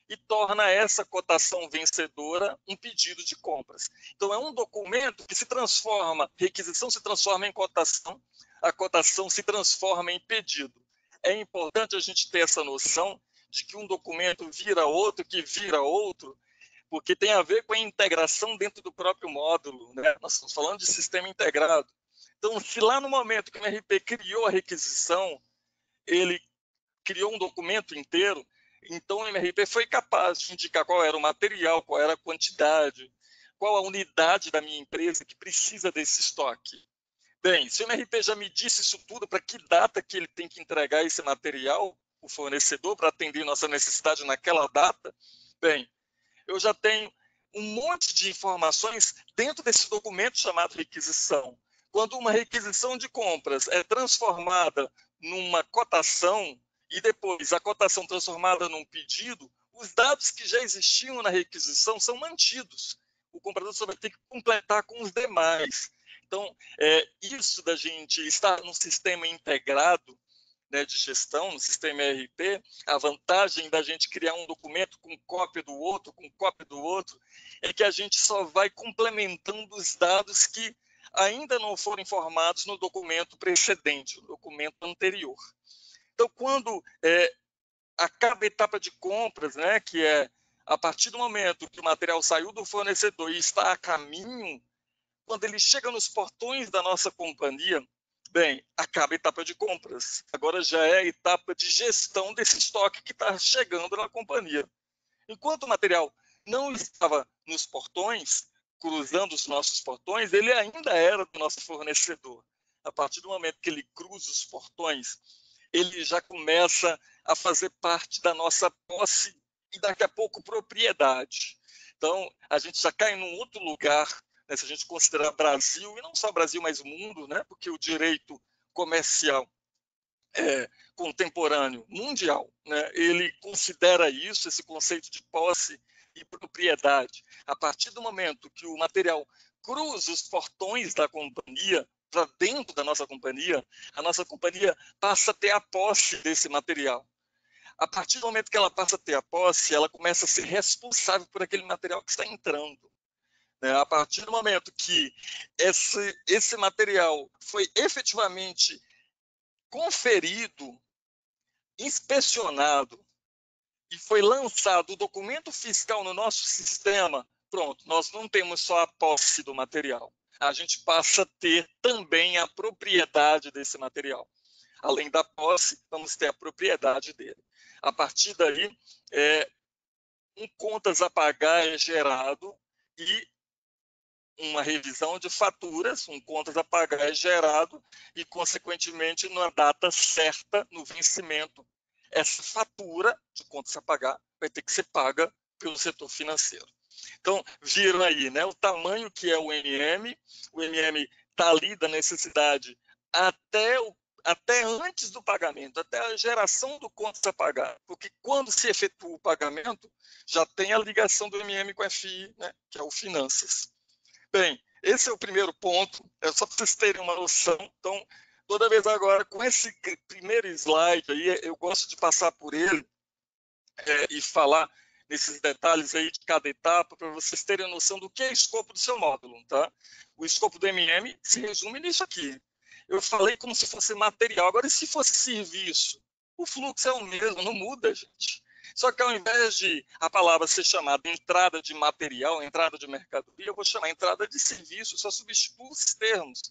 e torna essa cotação vencedora um pedido de compras. Então, é um documento que se transforma, requisição se transforma em cotação, a cotação se transforma em pedido. É importante a gente ter essa noção de que um documento vira outro, que vira outro, porque tem a ver com a integração dentro do próprio módulo, né? Nós estamos falando de sistema integrado. Então, se lá no momento que o MRP criou a requisição, ele criou um documento inteiro, então o MRP foi capaz de indicar qual era o material, qual era a quantidade, qual a unidade da minha empresa que precisa desse estoque. Bem, se o MRP já me disse isso tudo, para que data que ele tem que entregar esse material, o fornecedor, para atender nossa necessidade naquela data, bem, eu já tenho um monte de informações dentro desse documento chamado requisição. Quando uma requisição de compras é transformada numa cotação e depois a cotação transformada num pedido, os dados que já existiam na requisição são mantidos. O comprador só vai ter que completar com os demais. Então, isso da gente estar num sistema integrado, né, de gestão, no sistema ERP, a vantagem da gente criar um documento com cópia do outro, é que a gente só vai complementando os dados que ainda não foram informados no documento precedente, no documento anterior. Então, quando acaba a etapa de compras, né, que é a partir do momento que o material saiu do fornecedor e está a caminho, quando ele chega nos portões da nossa companhia, bem, acaba a etapa de compras. Agora já é a etapa de gestão desse estoque que está chegando na companhia. Enquanto o material não estava nos portões, cruzando os nossos portões, ele ainda era do nosso fornecedor. A partir do momento que ele cruza os portões, ele já começa a fazer parte da nossa posse e daqui a pouco propriedade. Então, a gente já cai num outro lugar, né, se a gente considerar Brasil, e não só Brasil, mas mundo, né, porque o direito comercial contemporâneo, mundial, né, ele considera isso, esse conceito de posse e propriedade. A partir do momento que o material cruza os portões da companhia, para dentro da nossa companhia, a nossa companhia passa a ter a posse desse material. A partir do momento que ela passa a ter a posse, ela começa a ser responsável por aquele material que está entrando. A partir do momento que esse material foi efetivamente conferido, inspecionado e foi lançado o documento fiscal no nosso sistema, pronto, nós não temos só a posse do material. A gente passa a ter também a propriedade desse material. Além da posse, vamos ter a propriedade dele. A partir daí, um contas a pagar é gerado e uma revisão de faturas, um contas a pagar é gerado e, consequentemente, na data certa, no vencimento, essa fatura de contas a pagar vai ter que ser paga pelo setor financeiro. Então, viram aí, né, o tamanho que é o MM está ali da necessidade até antes do pagamento, até a geração do contas a pagar, porque quando se efetua o pagamento, já tem a ligação do MM com a FI, né, que é o Finanças. Bem, esse é o primeiro ponto, é só para vocês terem uma noção. Então, toda vez agora, com esse primeiro slide aí, eu gosto de passar por ele e falar nesses detalhes aí de cada etapa, para vocês terem noção do que é o escopo do seu módulo, tá? O escopo do MM se resume nisso aqui. Eu falei como se fosse material, agora e se fosse serviço? O fluxo é o mesmo, não muda, gente. Só que ao invés de a palavra ser chamada entrada de material, entrada de mercadoria, eu vou chamar entrada de serviço, só substituo os termos.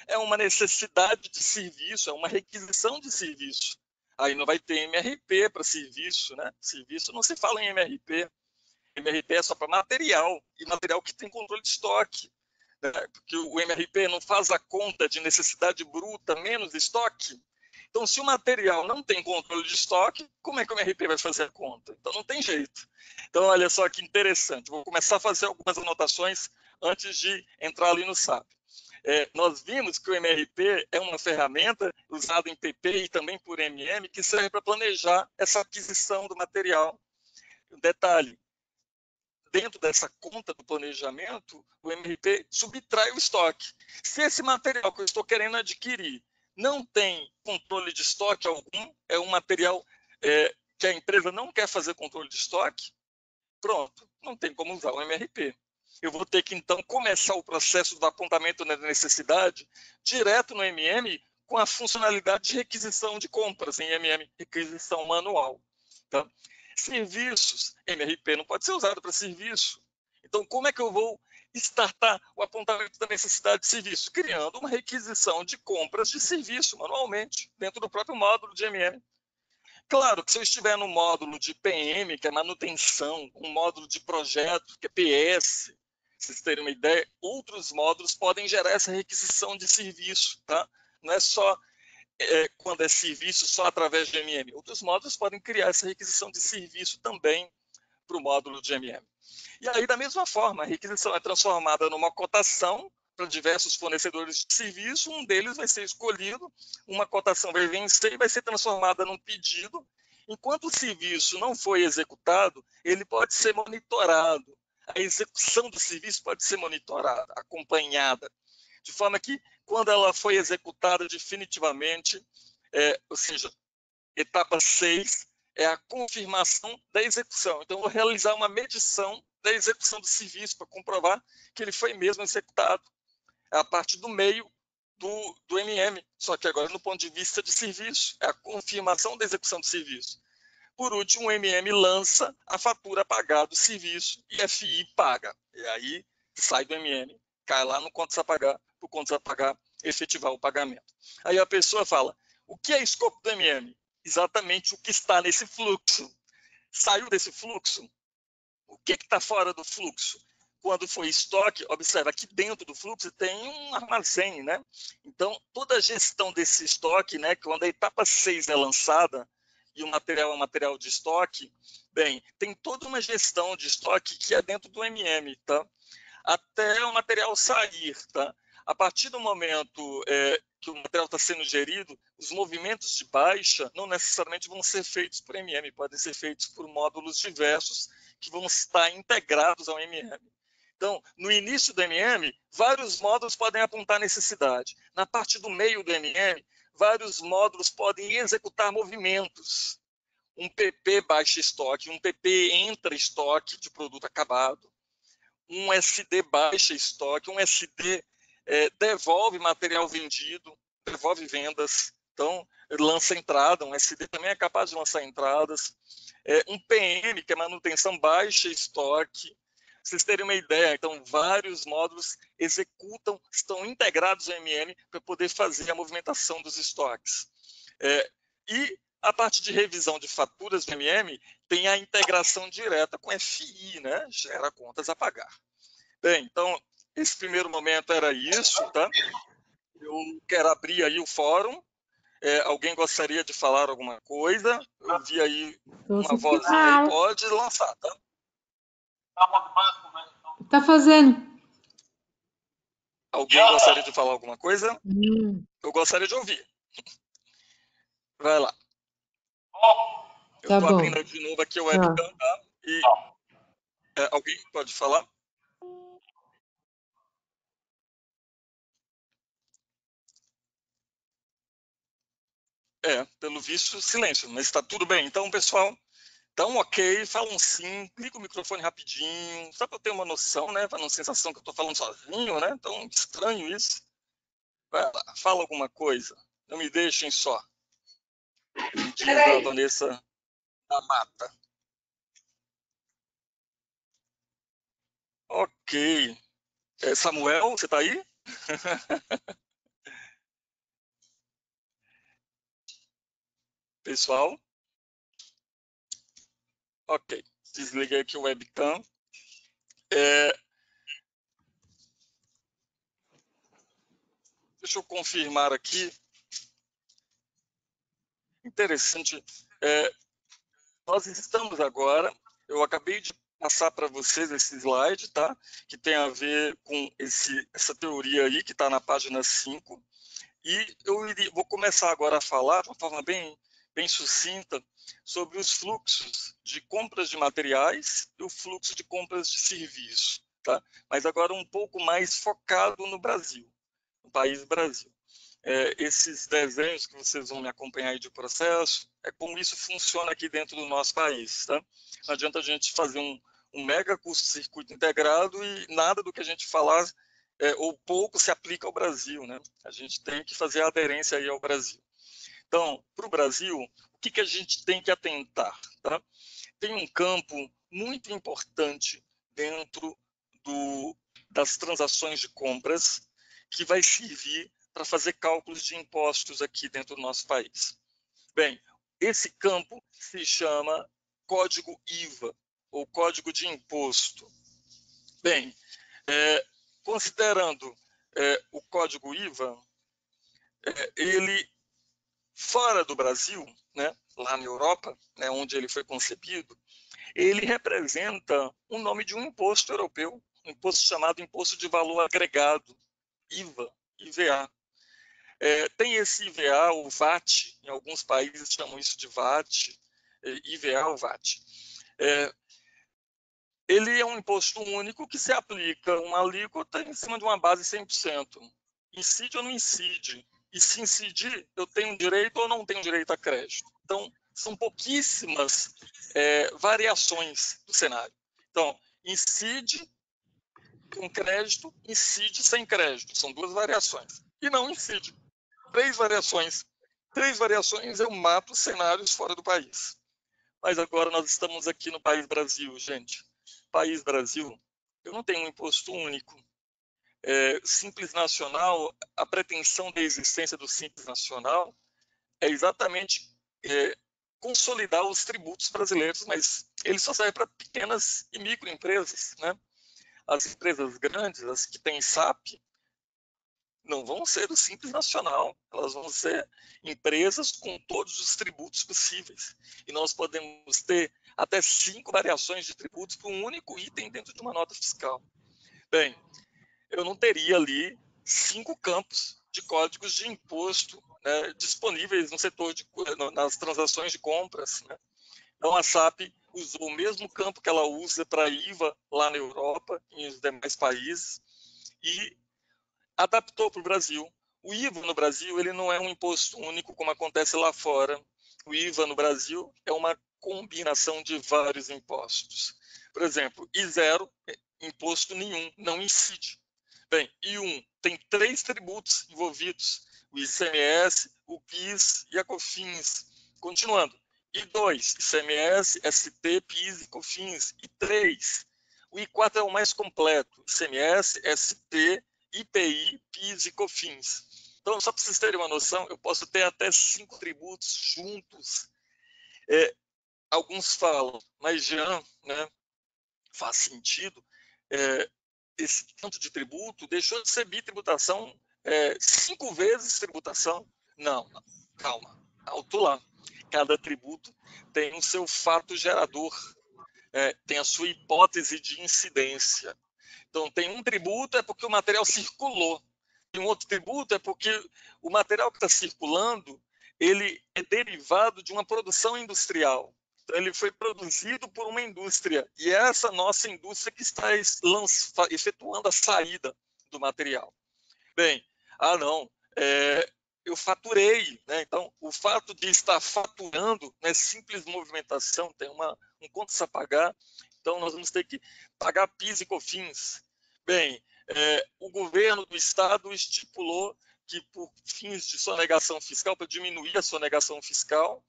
É uma necessidade de serviço, é uma requisição de serviço. Aí não vai ter MRP para serviço, né? Serviço não se fala em MRP. MRP é só para material, e material que tem controle de estoque. Porque o MRP não faz a conta de necessidade bruta menos estoque. Então, se o material não tem controle de estoque, como é que o MRP vai fazer a conta? Então, não tem jeito. Então, olha só que interessante. Vou começar a fazer algumas anotações antes de entrar ali no SAP. Nós vimos que o MRP é uma ferramenta usada em PP e também por MM que serve para planejar essa aquisição do material. Um detalhe, dentro dessa conta do planejamento, o MRP subtrai o estoque. Se esse material que eu estou querendo adquirir não tem controle de estoque algum, é um material que a empresa não quer fazer controle de estoque, pronto, não tem como usar o MRP. Eu vou ter que, então, começar o processo do apontamento da necessidade direto no MM com a funcionalidade de requisição de compras em MM, requisição manual. Tá? Serviços, MRP não pode ser usado para serviço. Então, como é que eu vou startar o apontamento da necessidade de serviço? Criando uma requisição de compras de serviço manualmente, dentro do próprio módulo de MM. Claro que se eu estiver no módulo de PM, que é manutenção, um módulo de projeto, que é PS, vocês terem uma ideia, outros módulos podem gerar essa requisição de serviço, tá? Não é só quando é serviço só através de MM. Outros módulos podem criar essa requisição de serviço também para o módulo de MM. E aí, da mesma forma, a requisição é transformada numa cotação para diversos fornecedores de serviço, um deles vai ser escolhido, uma cotação vai vencer e vai ser transformada num pedido. Enquanto o serviço não foi executado, ele pode ser monitorado. A execução do serviço pode ser monitorada, acompanhada, de forma que, quando ela foi executada definitivamente, ou seja, etapa 6 é a confirmação da execução. Então, eu vou realizar uma medição da execução do serviço para comprovar que ele foi mesmo executado. É a parte do meio do MM, só que agora no ponto de vista de serviço, é a confirmação da execução do serviço. Por último, o MM lança a fatura a pagar do serviço e a FI paga. E aí sai do MM, cai lá no contas a pagar, para o contas a pagar efetivar o pagamento. Aí a pessoa fala, o que é escopo do MM? Exatamente o que está nesse fluxo. Saiu desse fluxo? O que está fora do fluxo? Quando foi estoque, observa que dentro do fluxo tem um armazém, né? Então, toda a gestão desse estoque, né, quando a etapa 6 é lançada, e o material é um material de estoque, bem, tem toda uma gestão de estoque que é dentro do MM, tá? Até o material sair, tá? A partir do momento que o material está sendo gerido, os movimentos de baixa não necessariamente vão ser feitos por MM, podem ser feitos por módulos diversos que vão estar integrados ao MM. Então, no início do MM, vários módulos podem apontar necessidade. Na parte do meio do MM, vários módulos podem executar movimentos. Um PP baixa estoque, um PP entra estoque de produto acabado. Um SD baixa estoque, um SD devolve material vendido, devolve vendas, então lança entrada, um SD também é capaz de lançar entradas, um PM, que é manutenção baixa estoque. Vocês terem uma ideia, então vários módulos executam, estão integrados ao MM para poder fazer a movimentação dos estoques. E a parte de revisão de faturas do MM tem a integração direta com FI, né? Gera contas a pagar. Bem, então, esse primeiro momento era isso, tá? Eu quero abrir aí o fórum. Alguém gostaria de falar alguma coisa? Eu vi aí uma vozinha aí, pode lançar, tá? Tá fazendo. Alguém gostaria de falar alguma coisa? Eu gostaria de ouvir. Vai lá. Eu Tá estou bom. abrindo de novo aqui o webcam, tá? E alguém pode falar? Pelo visto, silêncio, mas está tudo bem. Então, pessoal, então ok, falam sim, liga o microfone rapidinho, só para eu ter uma noção, né? Para não ter sensação que eu estou falando sozinho, né? Então, estranho isso. Vai lá, fala alguma coisa. Não me deixem só. Diz a Vanessa da Mata. Ok. Samuel, você está aí? Pessoal? Ok. Desliguei aqui o webcam. Deixa eu confirmar aqui. Interessante. Nós estamos agora, eu acabei de passar para vocês esse slide, tá? Que tem a ver com essa teoria aí, que está na página 5. E eu vou começar agora a falar de uma forma bem bem sucinta sobre os fluxos de compras de materiais e o fluxo de compras de serviços, tá? Mas agora um pouco mais focado no Brasil, no país Brasil. Esses desenhos que vocês vão me acompanhar aí de processo, é como isso funciona aqui dentro do nosso país, tá? Não adianta a gente fazer um mega curto-circuito integrado e nada do que a gente falar ou pouco se aplica ao Brasil, né? A gente tem que fazer a aderência aí ao Brasil. Então, para o Brasil, o que a gente tem que atentar, tá? Tem um campo muito importante dentro das transações de compras que vai servir para fazer cálculos de impostos aqui dentro do nosso país. Bem, esse campo se chama Código IVA, ou Código de Imposto. Bem, considerando o Código IVA, ele, fora do Brasil, né, lá na Europa, né, onde ele foi concebido, ele representa o nome de um imposto europeu, um imposto chamado Imposto de Valor Agregado, IVA, IVA. Tem esse IVA, o VAT, em alguns países chamam isso de VAT, IVA ou VAT. Ele é um imposto único que se aplica uma alíquota em cima de uma base 100%. Incide ou não incide? E se incidir, eu tenho direito ou não tenho direito a crédito? Então, são pouquíssimas variações do cenário. Então, incide com crédito, incide sem crédito. São duas variações. E não incide. Três variações. Três variações eu mato cenários fora do país. Mas agora nós estamos aqui no país Brasil, gente. País Brasil, eu não tenho um imposto único. Simples Nacional, a pretensão da existência do Simples Nacional é exatamente consolidar os tributos brasileiros, mas ele só serve para pequenas e microempresas, né? As empresas grandes, as que têm SAP, não vão ser do Simples Nacional, elas vão ser empresas com todos os tributos possíveis. E nós podemos ter até 5 variações de tributos para um único item dentro de uma nota fiscal. Bem, eu não teria ali 5 campos de códigos de imposto, né, disponíveis no setor nas transações de compras, né? Então a SAP usou o mesmo campo que ela usa para IVA lá na Europa e nos demais países e adaptou para o Brasil. O IVA no Brasil ele não é um imposto único como acontece lá fora. O IVA no Brasil é uma combinação de vários impostos. Por exemplo, I0, imposto nenhum, não incide. Bem, I1 tem 3 tributos envolvidos, o ICMS, o PIS e a COFINS. Continuando, I2, ICMS, ST, PIS e COFINS. I3, o I4 é o mais completo, ICMS, ST, IPI, PIS e COFINS. Então, só para vocês terem uma noção, eu posso ter até 5 tributos juntos. Alguns falam, mas Jean, né, faz sentido, esse tanto de tributo deixou de ser bitributação, 5 vezes tributação? Não, calma, alto lá. Cada tributo tem o seu fato gerador, tem a sua hipótese de incidência. Então, tem um tributo é porque o material circulou. Tem um outro tributo é porque o material que está circulando ele é derivado de uma produção industrial. Então, ele foi produzido por uma indústria. E é essa nossa indústria que está efetuando a saída do material. Bem, não, eu faturei. Né? Então, o fato de estar faturando não é simples movimentação, tem um contas a pagar. Então, nós vamos ter que pagar PIS e COFINS. Bem, o governo do estado estipulou que, por fins de sonegação fiscal, para diminuir a sonegação fiscal,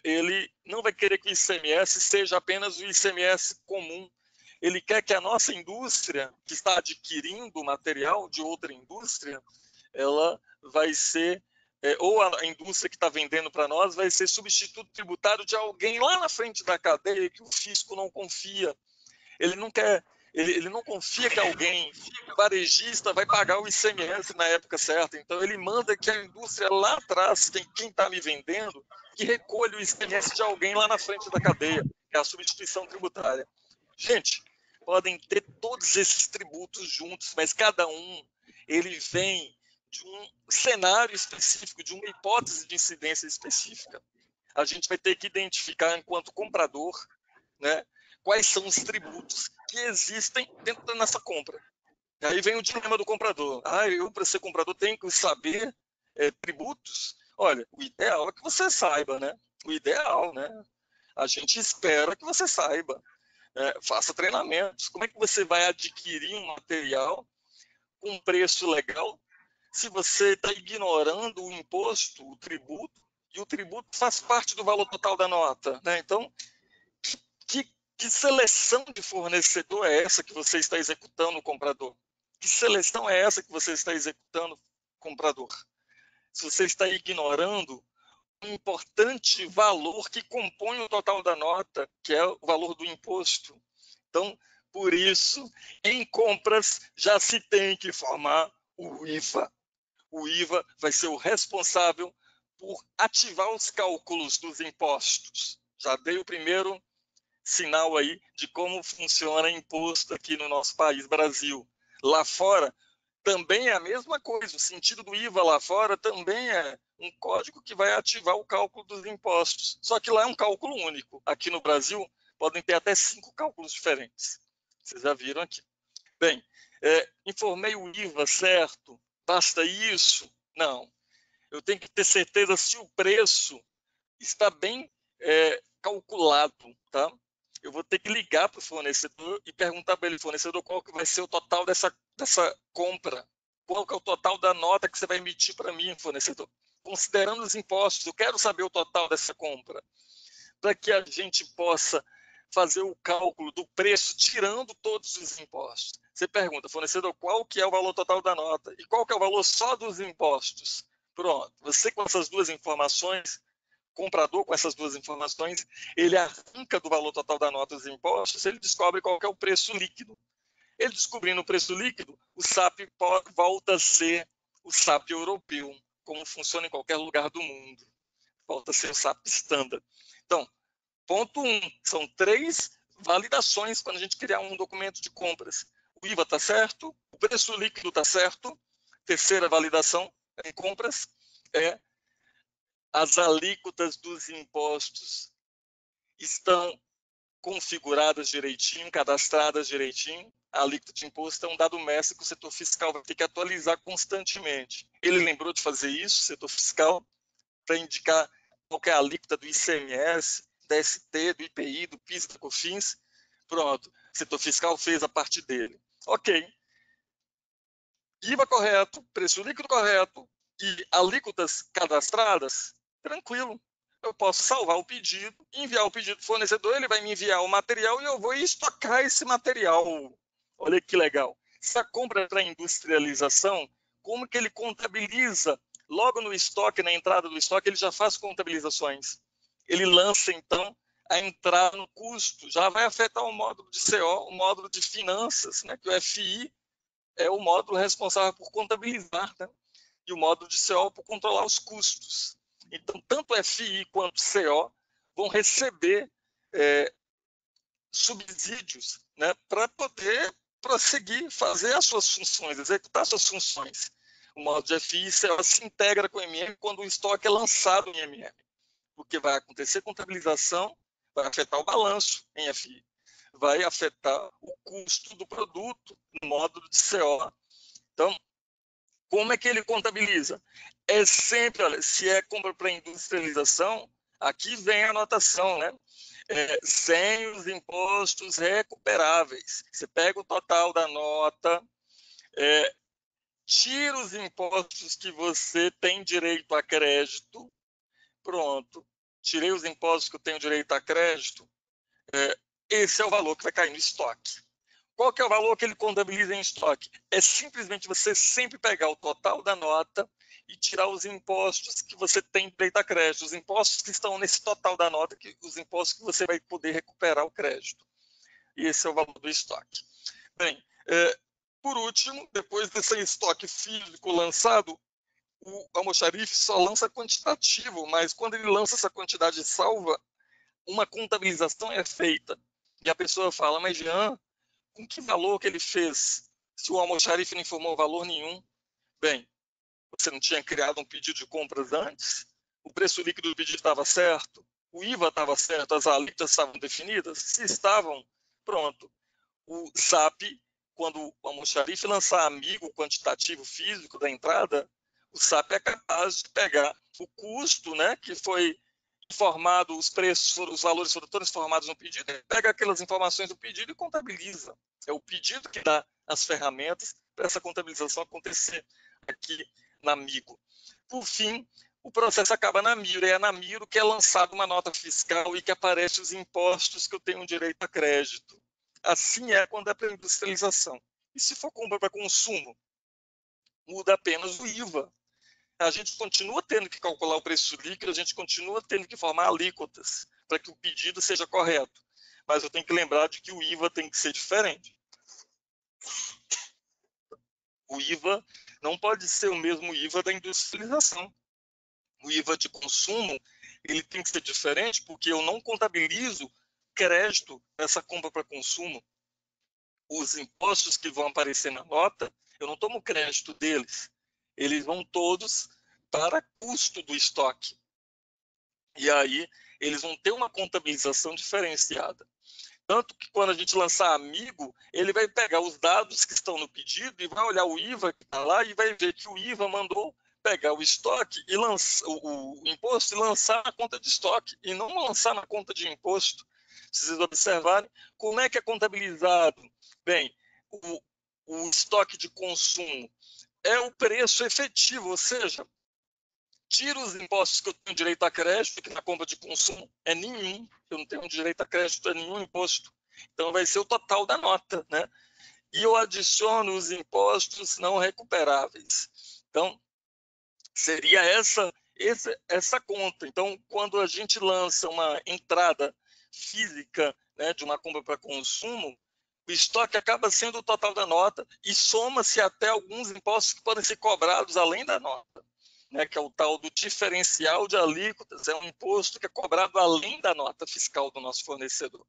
ele não vai querer que o ICMS seja apenas o ICMS comum. Ele quer que a nossa indústria, que está adquirindo material de outra indústria, ela vai ser, ou a indústria que está vendendo para nós, vai ser substituto tributário de alguém lá na frente da cadeia que o fisco não confia. Ele não quer, ele não confia que alguém varejista vai pagar o ICMS na época certa. Então, ele manda que a indústria lá atrás, quem está me vendendo, que recolha o ICMS de alguém lá na frente da cadeia, que é a substituição tributária. Gente, podem ter todos esses tributos juntos, mas cada um ele vem de um cenário específico, de uma hipótese de incidência específica. a gente vai ter que identificar, enquanto comprador, né, quais são os tributos que existem dentro da nossa compra. E aí vem o dilema do comprador. Eu, para ser comprador, tenho que saber tributos? Olha, o ideal é que você saiba, né? O ideal, né? A gente espera que você saiba. Faça treinamentos. Como é que você vai adquirir um material com preço legal se você está ignorando o imposto, o tributo, e o tributo faz parte do valor total da nota, né? Então, que seleção de fornecedor é essa que você está executando o comprador? Que seleção é essa que você está executando o comprador? Se você está ignorando um importante valor que compõe o total da nota, que é o valor do imposto. Então, por isso, em compras já se tem que formar o IVA. O IVA vai ser o responsável por ativar os cálculos dos impostos. Já dei o primeiro sinal aí de como funciona imposto aqui no nosso país, Brasil. Lá fora também é a mesma coisa, o sentido do IVA lá fora também é um código que vai ativar o cálculo dos impostos. Só que lá é um cálculo único. Aqui no Brasil podem ter até 5 cálculos diferentes. Vocês já viram aqui. Bem, informei o IVA certo? Basta isso? Não. Eu tenho que ter certeza se o preço está bem calculado, tá? Eu vou ter que ligar para o fornecedor e perguntar para ele, fornecedor, qual que vai ser o total dessa compra? Qual que é o total da nota que você vai emitir para mim, fornecedor? Considerando os impostos, eu quero saber o total dessa compra, para que a gente possa fazer o cálculo do preço tirando todos os impostos. Você pergunta, fornecedor, qual que é o valor total da nota? E qual que é o valor só dos impostos? Pronto, você com essas duas informações, comprador com essas duas informações, ele arranca do valor total da nota os impostos, ele descobre qual que é o preço líquido. Ele descobrindo o preço líquido, o SAP volta a ser o SAP europeu, como funciona em qualquer lugar do mundo. Volta a ser o SAP standard. Então, ponto 1, são 3 validações quando a gente criar um documento de compras. O IVA está certo, o preço líquido está certo. Terceira validação em compras é as alíquotas dos impostos estão configuradas direitinho, cadastradas direitinho. A alíquota de imposto é um dado mestre que o setor fiscal vai ter que atualizar constantemente. Ele lembrou de fazer isso, o setor fiscal, para indicar qual é a alíquota do ICMS, da ST, do IPI, do PIS, do COFINS. Pronto, o setor fiscal fez a parte dele. Ok. IVA correto, preço líquido correto e alíquotas cadastradas, tranquilo. Eu posso salvar o pedido, enviar o pedido para o fornecedor, ele vai me enviar o material e eu vou estocar esse material. Olha que legal. Se a compra é para industrialização, como que ele contabiliza? Logo no estoque, na entrada do estoque, ele já faz contabilizações. Ele lança, então, a entrada no custo. Já vai afetar o módulo de CO, o módulo de finanças, né, que o FI é o módulo responsável por contabilizar, né? E o módulo de CO por controlar os custos. Então, tanto FI quanto CO vão receber subsídios, né, para poder prosseguir, fazer as suas funções, executar suas funções. O módulo de FI e CO se integra com o MM quando o estoque é lançado em MM, porque vai acontecer contabilização, vai afetar o balanço em FI, vai afetar o custo do produto no módulo de CO. Então, como é que ele contabiliza? É sempre, olha, se é compra para industrialização, aqui vem a anotação, né? Sem os impostos recuperáveis. Você pega o total da nota, tira os impostos que você tem direito a crédito, pronto. Tirei os impostos que eu tenho direito a crédito, esse é o valor que vai cair no estoque. Qual que é o valor que ele contabiliza em estoque? É simplesmente você sempre pegar o total da nota e tirar os impostos que você tem direito a crédito, os impostos que estão nesse total da nota, os impostos que você vai poder recuperar o crédito. E esse é o valor do estoque. Bem, por último, depois desse estoque físico lançado, o almoxarife só lança quantitativo, mas quando ele lança essa quantidade salva, uma contabilização é feita. E a pessoa fala, mas Jean, com que valor que ele fez? Se o almoxarife não informou valor nenhum, bem, você não tinha criado um pedido de compras antes? o preço líquido do pedido estava certo, o IVA estava certo, as alíquotas estavam definidas? Se estavam, pronto. O SAP, quando o almoxarife lançar amigo quantitativo físico da entrada, o SAP é capaz de pegar o custo, né, que foi informado, os preços, os valores foram todos informados no pedido, pega aquelas informações do pedido e contabiliza. É o pedido que dá as ferramentas para essa contabilização acontecer aqui na Amigo. Por fim, o processo acaba na Miro, e é na Miro que é lançada uma nota fiscal e que aparecem os impostos que eu tenho direito a crédito. Assim é quando é para industrialização. E se for compra para consumo, muda apenas o IVA. A gente continua tendo que calcular o preço líquido, a gente continua tendo que formar alíquotas para que o pedido seja correto. Mas eu tenho que lembrar de que o IVA tem que ser diferente. O IVA não pode ser o mesmo IVA da industrialização. O IVA de consumo ele tem que ser diferente porque eu não contabilizo crédito nessa compra para consumo. Os impostos que vão aparecer na nota, eu não tomo crédito deles. Eles vão todos para custo do estoque. E aí eles vão ter uma contabilização diferenciada. Tanto que quando a gente lançar Amigo, ele vai pegar os dados que estão no pedido e vai olhar o IVA que está lá e vai ver que o IVA mandou pegar o estoque e lançar o imposto e lançar na conta de estoque e não lançar na conta de imposto. Se vocês observarem, como é que é contabilizado? Bem, o estoque de consumo é o preço efetivo, ou seja, tira os impostos que eu tenho direito a crédito, que na compra de consumo é nenhum, eu não tenho direito a crédito a nenhum imposto. Então vai ser o total da nota, né? E eu adiciono os impostos não recuperáveis. Então, seria essa conta. Então, quando a gente lança uma entrada física, né, de uma compra para consumo, o estoque acaba sendo o total da nota e soma-se até alguns impostos que podem ser cobrados além da nota, né, que é o tal do diferencial de alíquotas, é um imposto que é cobrado além da nota fiscal do nosso fornecedor.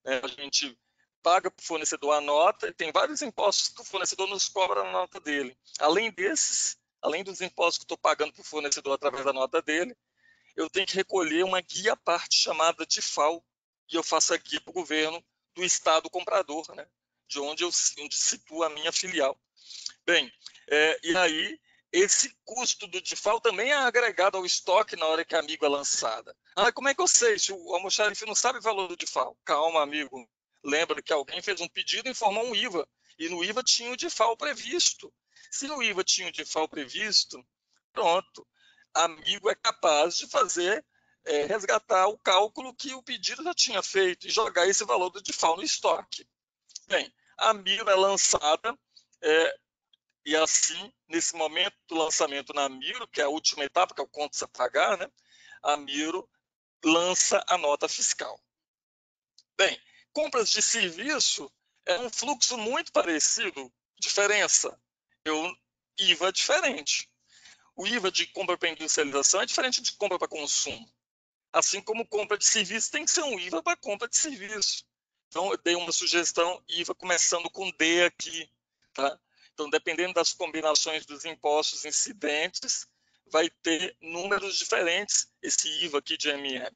A gente paga para o fornecedor a nota e tem vários impostos que o fornecedor nos cobra na nota dele. Além desses, além dos impostos que estou pagando para o fornecedor através da nota dele, eu tenho que recolher uma guia à parte chamada DIFAL, e eu faço a guia para o governo do estado comprador, né, de onde situa a minha filial. Bem, e aí esse custo do DIFAL também é agregado ao estoque na hora que a Amigo é lançada. Ah, como é que eu sei se o almoxarife não sabe o valor do DIFAL? Calma, amigo. Lembra que alguém fez um pedido e informou um IVA. E no IVA tinha o DIFAL previsto. Se no IVA tinha o DIFAL previsto, pronto. Amigo é capaz de fazer, resgatar o cálculo que o pedido já tinha feito e jogar esse valor do DIFAL no estoque. Bem, a Amigo é lançada, e assim, nesse momento do lançamento na Miro, que é a última etapa, que é o contas a pagar, né, a Miro lança a nota fiscal. Bem, compras de serviço é um fluxo muito parecido. Diferença, IVA é diferente. O IVA de compra para industrialização é diferente de compra para consumo. Assim como compra de serviço tem que ser um IVA para compra de serviço. Então, eu dei uma sugestão, IVA começando com D aqui, tá? Então, dependendo das combinações dos impostos incidentes, vai ter números diferentes, esse IVA aqui de MM.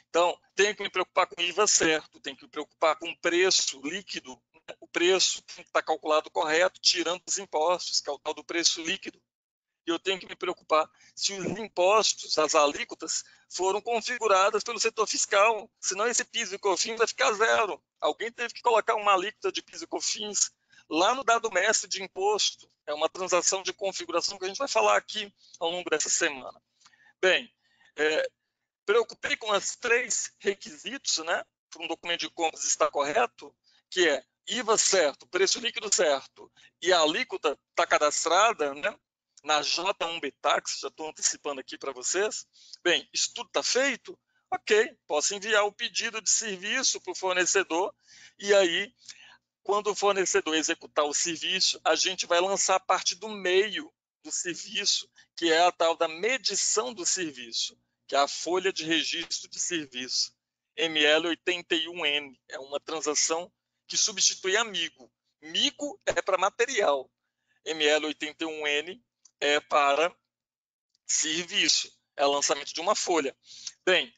Então, tenho que me preocupar com o IVA certo, tenho que me preocupar com o preço líquido, né? O preço tem que estar calculado correto, tirando os impostos, que é o tal do preço líquido. E eu tenho que me preocupar se os impostos, as alíquotas, foram configuradas pelo setor fiscal, senão esse PIS e COFINS vai ficar zero. Alguém teve que colocar uma alíquota de PIS e COFINS lá no dado mestre de imposto. É uma transação de configuração que a gente vai falar aqui ao longo dessa semana. Bem, preocupei com os 3 requisitos, né, para um documento de compras estar correto, que é IVA certo, preço líquido certo e a alíquota está cadastrada, né, na J1B Tax, já estou antecipando aqui para vocês. Bem, isso tudo está feito? Ok, posso enviar o pedido de serviço para o fornecedor e aí, quando o fornecedor executar o serviço, a gente vai lançar a parte do meio do serviço, que é a tal da medição do serviço, que é a folha de registro de serviço, ML81N. É uma transação que substitui Amigo. Migo é para material, ML81N é para serviço. é o lançamento de uma folha. Bem,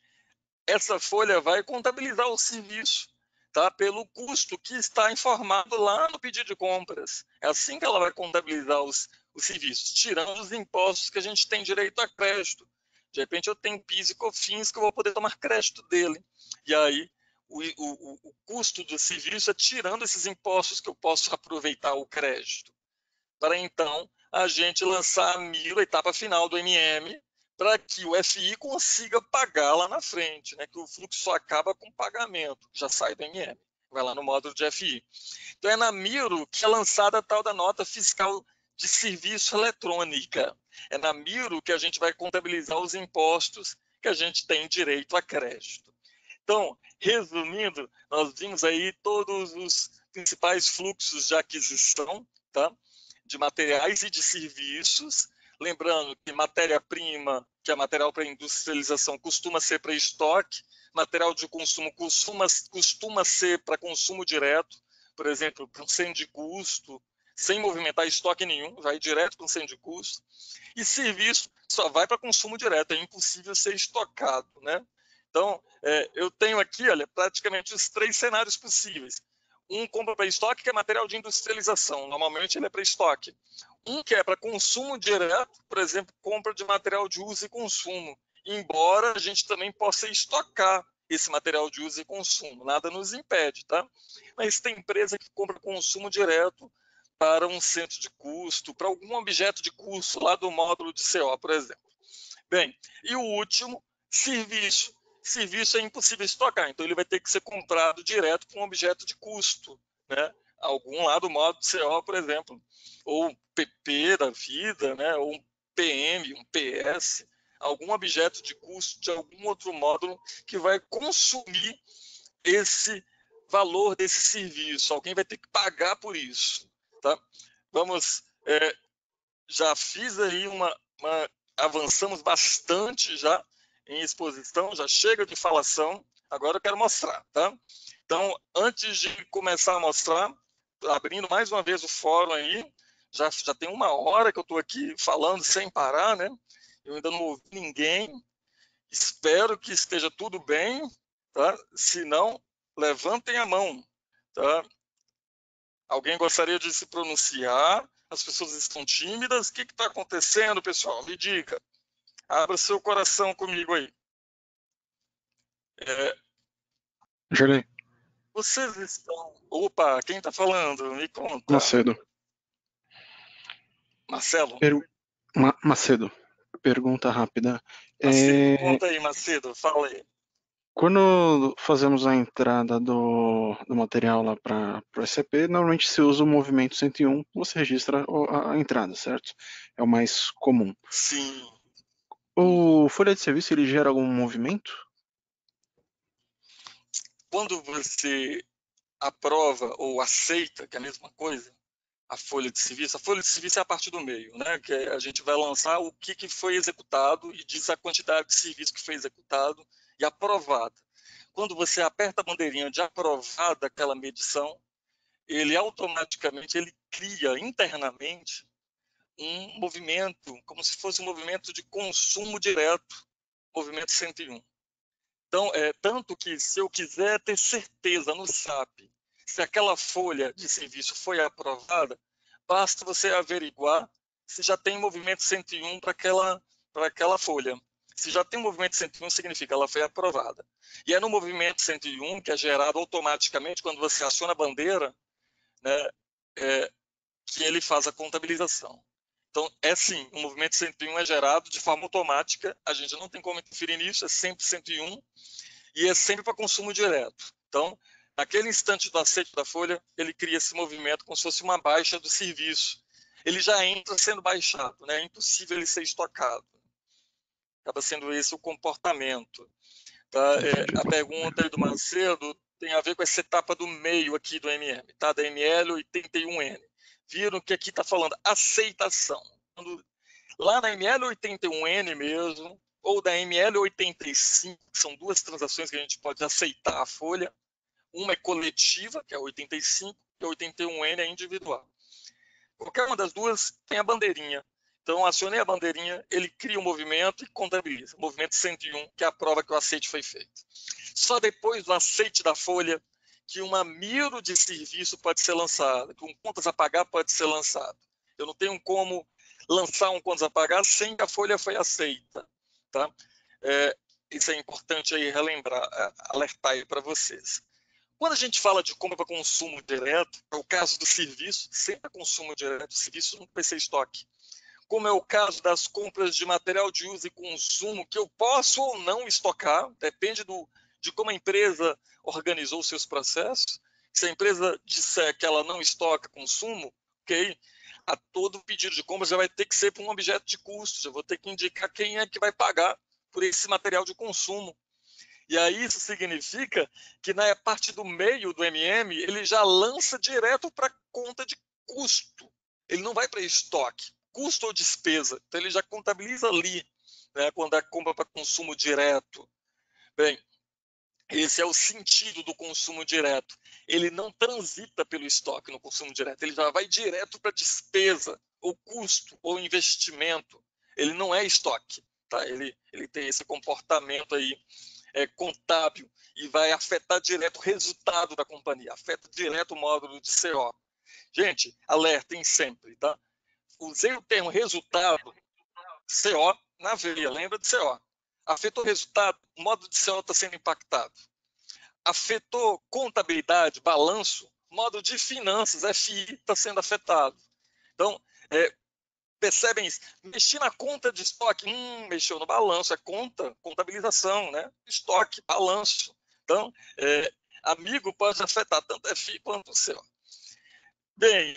essa folha vai contabilizar o serviço, tá? Pelo custo que está informado lá no pedido de compras. É assim que ela vai contabilizar os serviços, tirando os impostos que a gente tem direito a crédito. De repente eu tenho PIS e COFINS que eu vou poder tomar crédito dele. E aí o custo do serviço é tirando esses impostos que eu posso aproveitar o crédito. Para então a gente lançar a mira, a etapa final do MM, para que o FI consiga pagar lá na frente, né? Que o fluxo só acaba com pagamento, já sai do MM, vai lá no módulo de FI. Então é na Miro que é lançada a tal da nota fiscal de serviço eletrônica. É na Miro que a gente vai contabilizar os impostos que a gente tem direito a crédito. Então, resumindo, nós vimos aí todos os principais fluxos de aquisição, tá? De materiais e de serviços. Lembrando que matéria-prima, que é material para industrialização, costuma ser para estoque, material de consumo costuma ser para consumo direto, por exemplo, para um centro de custo, sem movimentar estoque nenhum, vai direto para um centro de custo. E serviço só vai para consumo direto, é impossível ser estocado, né? Então, eu tenho aqui, olha, praticamente os 3 cenários possíveis. Um compra para estoque, que é material de industrialização. Normalmente ele é para estoque. Um que é para consumo direto, por exemplo, compra de material de uso e consumo. Embora a gente também possa estocar esse material de uso e consumo. Nada nos impede, tá? Mas tem empresa que compra consumo direto para um centro de custo, para algum objeto de custo lá do módulo de CO, por exemplo. Bem, e o último, serviço. Serviço é impossível estocar, então ele vai ter que ser comprado direto com um objeto de custo, né? Algum lá do módulo CO, por exemplo, ou um PP da vida, né? Ou um PM, um PS, algum objeto de custo de algum outro módulo que vai consumir esse valor desse serviço. Alguém vai ter que pagar por isso, tá? Vamos, já fiz aí avançamos bastante já em exposição, já chega de falação, agora eu quero mostrar, tá? Então, antes de começar a mostrar, abrindo mais uma vez o fórum aí, já tem 1 hora que eu estou aqui falando sem parar, né? Eu ainda não ouvi ninguém, espero que esteja tudo bem, tá? Se não, levantem a mão, tá? Alguém gostaria de se pronunciar? As pessoas estão tímidas. O que está acontecendo, pessoal? Me diga. Abra seu coração comigo aí. Jardim, Vocês estão... Opa, quem está falando? Me conta. Macedo. Marcelo? Macedo. Pergunta rápida. Macedo, conta aí, Macedo. Fala aí. Quando fazemos a entrada do material lá para o SCP, normalmente se usa o movimento 101, você registra a entrada, certo? É o mais comum. Sim. O folha de serviço, ele gera algum movimento? Quando você aprova ou aceita, que é a mesma coisa, a folha de serviço é a parte do meio, né? Que a gente vai lançar o que foi executado e diz a quantidade de serviço que foi executado e aprovado. Quando você aperta a bandeirinha de aprovada aquela medição, ele automaticamente cria internamente um movimento, como se fosse um movimento de consumo direto, movimento 101. Então, tanto que se eu quiser ter certeza no SAP se aquela folha de serviço foi aprovada, basta você averiguar se já tem movimento 101 para aquela folha. Se já tem movimento 101, significa que ela foi aprovada. E é no movimento 101 que é gerado automaticamente quando você aciona a bandeira, né, que ele faz a contabilização. Então, sim, o movimento 101 é gerado de forma automática, a gente não tem como interferir nisso, é sempre 101, e é sempre para consumo direto. Então, naquele instante do aceite da folha, ele cria esse movimento como se fosse uma baixa do serviço. Ele já entra sendo baixado, né? É impossível ele ser estocado. Acaba sendo esse o comportamento. Tá? A pergunta aí do Macedo tem a ver com essa etapa do meio aqui do MM, tá? Da ML 81N. Viram que aqui está falando aceitação. Lá na ML 81N mesmo, ou da ML 85, que são 2 transações que a gente pode aceitar a folha. Uma é coletiva, que é 85, e a 81N é individual. Qualquer uma das duas tem a bandeirinha. Então, acionei a bandeirinha, ele cria um movimento e contabiliza. Movimento 101, que é a prova que o aceite foi feito. Só depois do aceite da folha que uma miro de serviço pode ser lançada, que um contas a pagar pode ser lançado. Eu não tenho como lançar um contas a pagar sem que a folha foi aceita. Tá? Isso é importante aí relembrar, alertar aí para vocês. Quando a gente fala de compra para consumo direto, é o caso do serviço, sempre é consumo direto, serviço nunca vai ser estoque. Como é o caso das compras de material de uso e consumo, que eu posso ou não estocar, depende de como a empresa organizou os seus processos. Se a empresa disser que ela não estoca consumo, ok, a todo pedido de compra já vai ter que ser para um objeto de custo, já vou ter que indicar quem é que vai pagar por esse material de consumo. E aí isso significa que na parte do meio do MM, ele já lança direto para conta de custo. Ele não vai para estoque, custo ou despesa. Então ele já contabiliza ali, né, quando é compra para consumo direto. Bem, esse é o sentido do consumo direto. Ele não transita pelo estoque no consumo direto, ele já vai direto para despesa, ou custo, ou investimento. Ele não é estoque. Tá? Ele tem esse comportamento aí contábil e vai afetar direto o resultado da companhia, afeta direto o módulo de CO. Gente, alertem sempre, tá? Usei o termo resultado, CO, na veia, lembra de CO. Afetou o resultado, o módulo de CO está sendo impactado. Afetou contabilidade, balanço, módulo de finanças, FI, está sendo afetado. Então, percebem isso? Mexi na conta de estoque, mexeu no balanço, é conta, contabilização, né? Estoque, balanço. Então, amigo pode afetar tanto FI quanto o CO. Bem,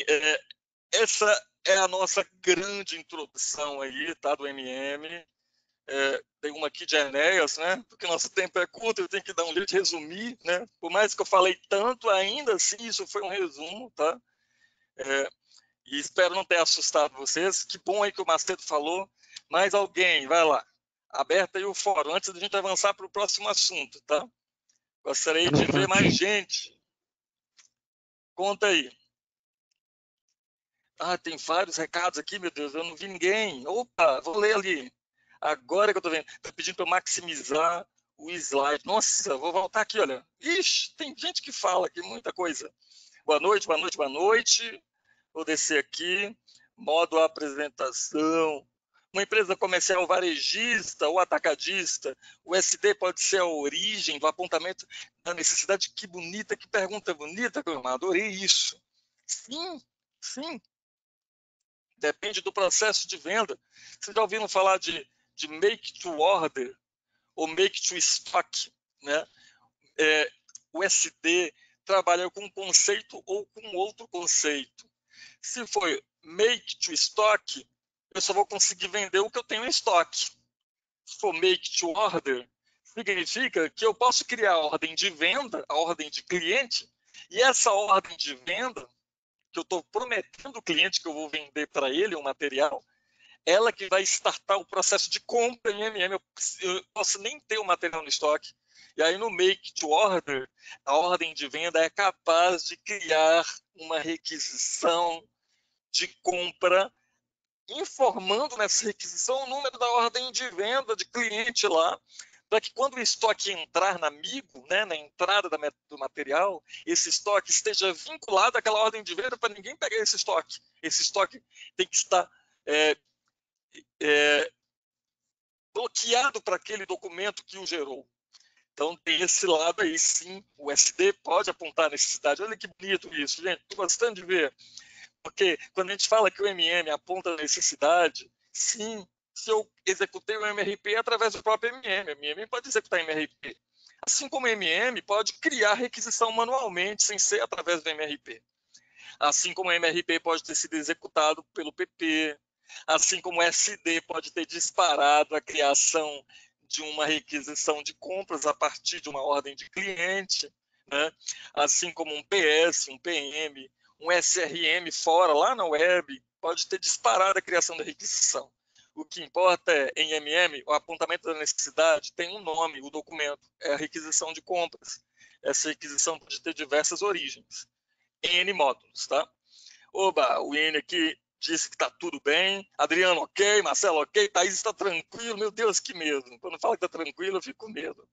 essa é a nossa grande introdução aí, tá, do MM. Tem uma aqui de Enéas, né? Porque nosso tempo é curto, eu tenho que dar um jeito de resumir, né? Por mais que eu falei tanto, ainda assim, isso foi um resumo, tá? E espero não ter assustado vocês. Que bom aí que o Macedo falou. Mais alguém, vai lá. Aberta aí o fórum, antes da gente avançar para o próximo assunto, tá? Gostaria de ver mais gente. Conta aí. Tem vários recados aqui, meu Deus, eu não vi ninguém. Opa, vou ler ali. Agora que eu estou vendo. Está pedindo para eu maximizar o slide. Nossa, vou voltar aqui, olha. Ixi, tem gente que fala aqui, muita coisa. Boa noite, boa noite, boa noite. Vou descer aqui. Modo apresentação. Uma empresa comercial varejista ou atacadista, o SD pode ser a origem do apontamento da necessidade. Que bonita, que pergunta bonita, eu adorei isso. Sim, sim. Depende do processo de venda. Vocês já ouviram falar de make to order ou make to stock, né? O SD trabalha com um conceito ou com outro conceito. Se for make to stock, eu só vou conseguir vender o que eu tenho em estoque. Se for make to order, significa que eu posso criar a ordem de venda, a ordem de cliente, e essa ordem de venda, que eu estou prometendo ao cliente que eu vou vender para ele um material, ela que vai startar o processo de compra em MM. Eu posso nem ter o material no estoque. E aí no make to order, a ordem de venda é capaz de criar uma requisição de compra, informando nessa requisição o número da ordem de venda de cliente lá, para que quando o estoque entrar na Amigo, né, na entrada do material, esse estoque esteja vinculado àquela ordem de venda para ninguém pegar esse estoque. Esse estoque tem que estar bloqueado para aquele documento que o gerou. Então tem esse lado aí, sim, o SD pode apontar a necessidade. Olha que bonito isso, gente, estou gostando de ver. Porque quando a gente fala que o MM aponta a necessidade, sim, se eu executei o MRP através do próprio MM, o MM pode executar MRP. Assim como o MM pode criar requisição manualmente, sem ser através do MRP. Assim como o MRP pode ter sido executado pelo PP, assim como o SD pode ter disparado a criação de uma requisição de compras a partir de uma ordem de cliente, né? Assim como um PS, um PM, um SRM fora, lá na web, pode ter disparado a criação da requisição. O que importa é, em MM, o apontamento da necessidade tem um nome, o documento, é a requisição de compras. Essa requisição pode ter diversas origens. N módulos, tá? Oba, o N aqui disse que está tudo bem. Adriano, ok. Marcelo, ok. Thaís está tranquilo. Meu Deus, que medo. Quando fala que está tranquilo, eu fico com medo.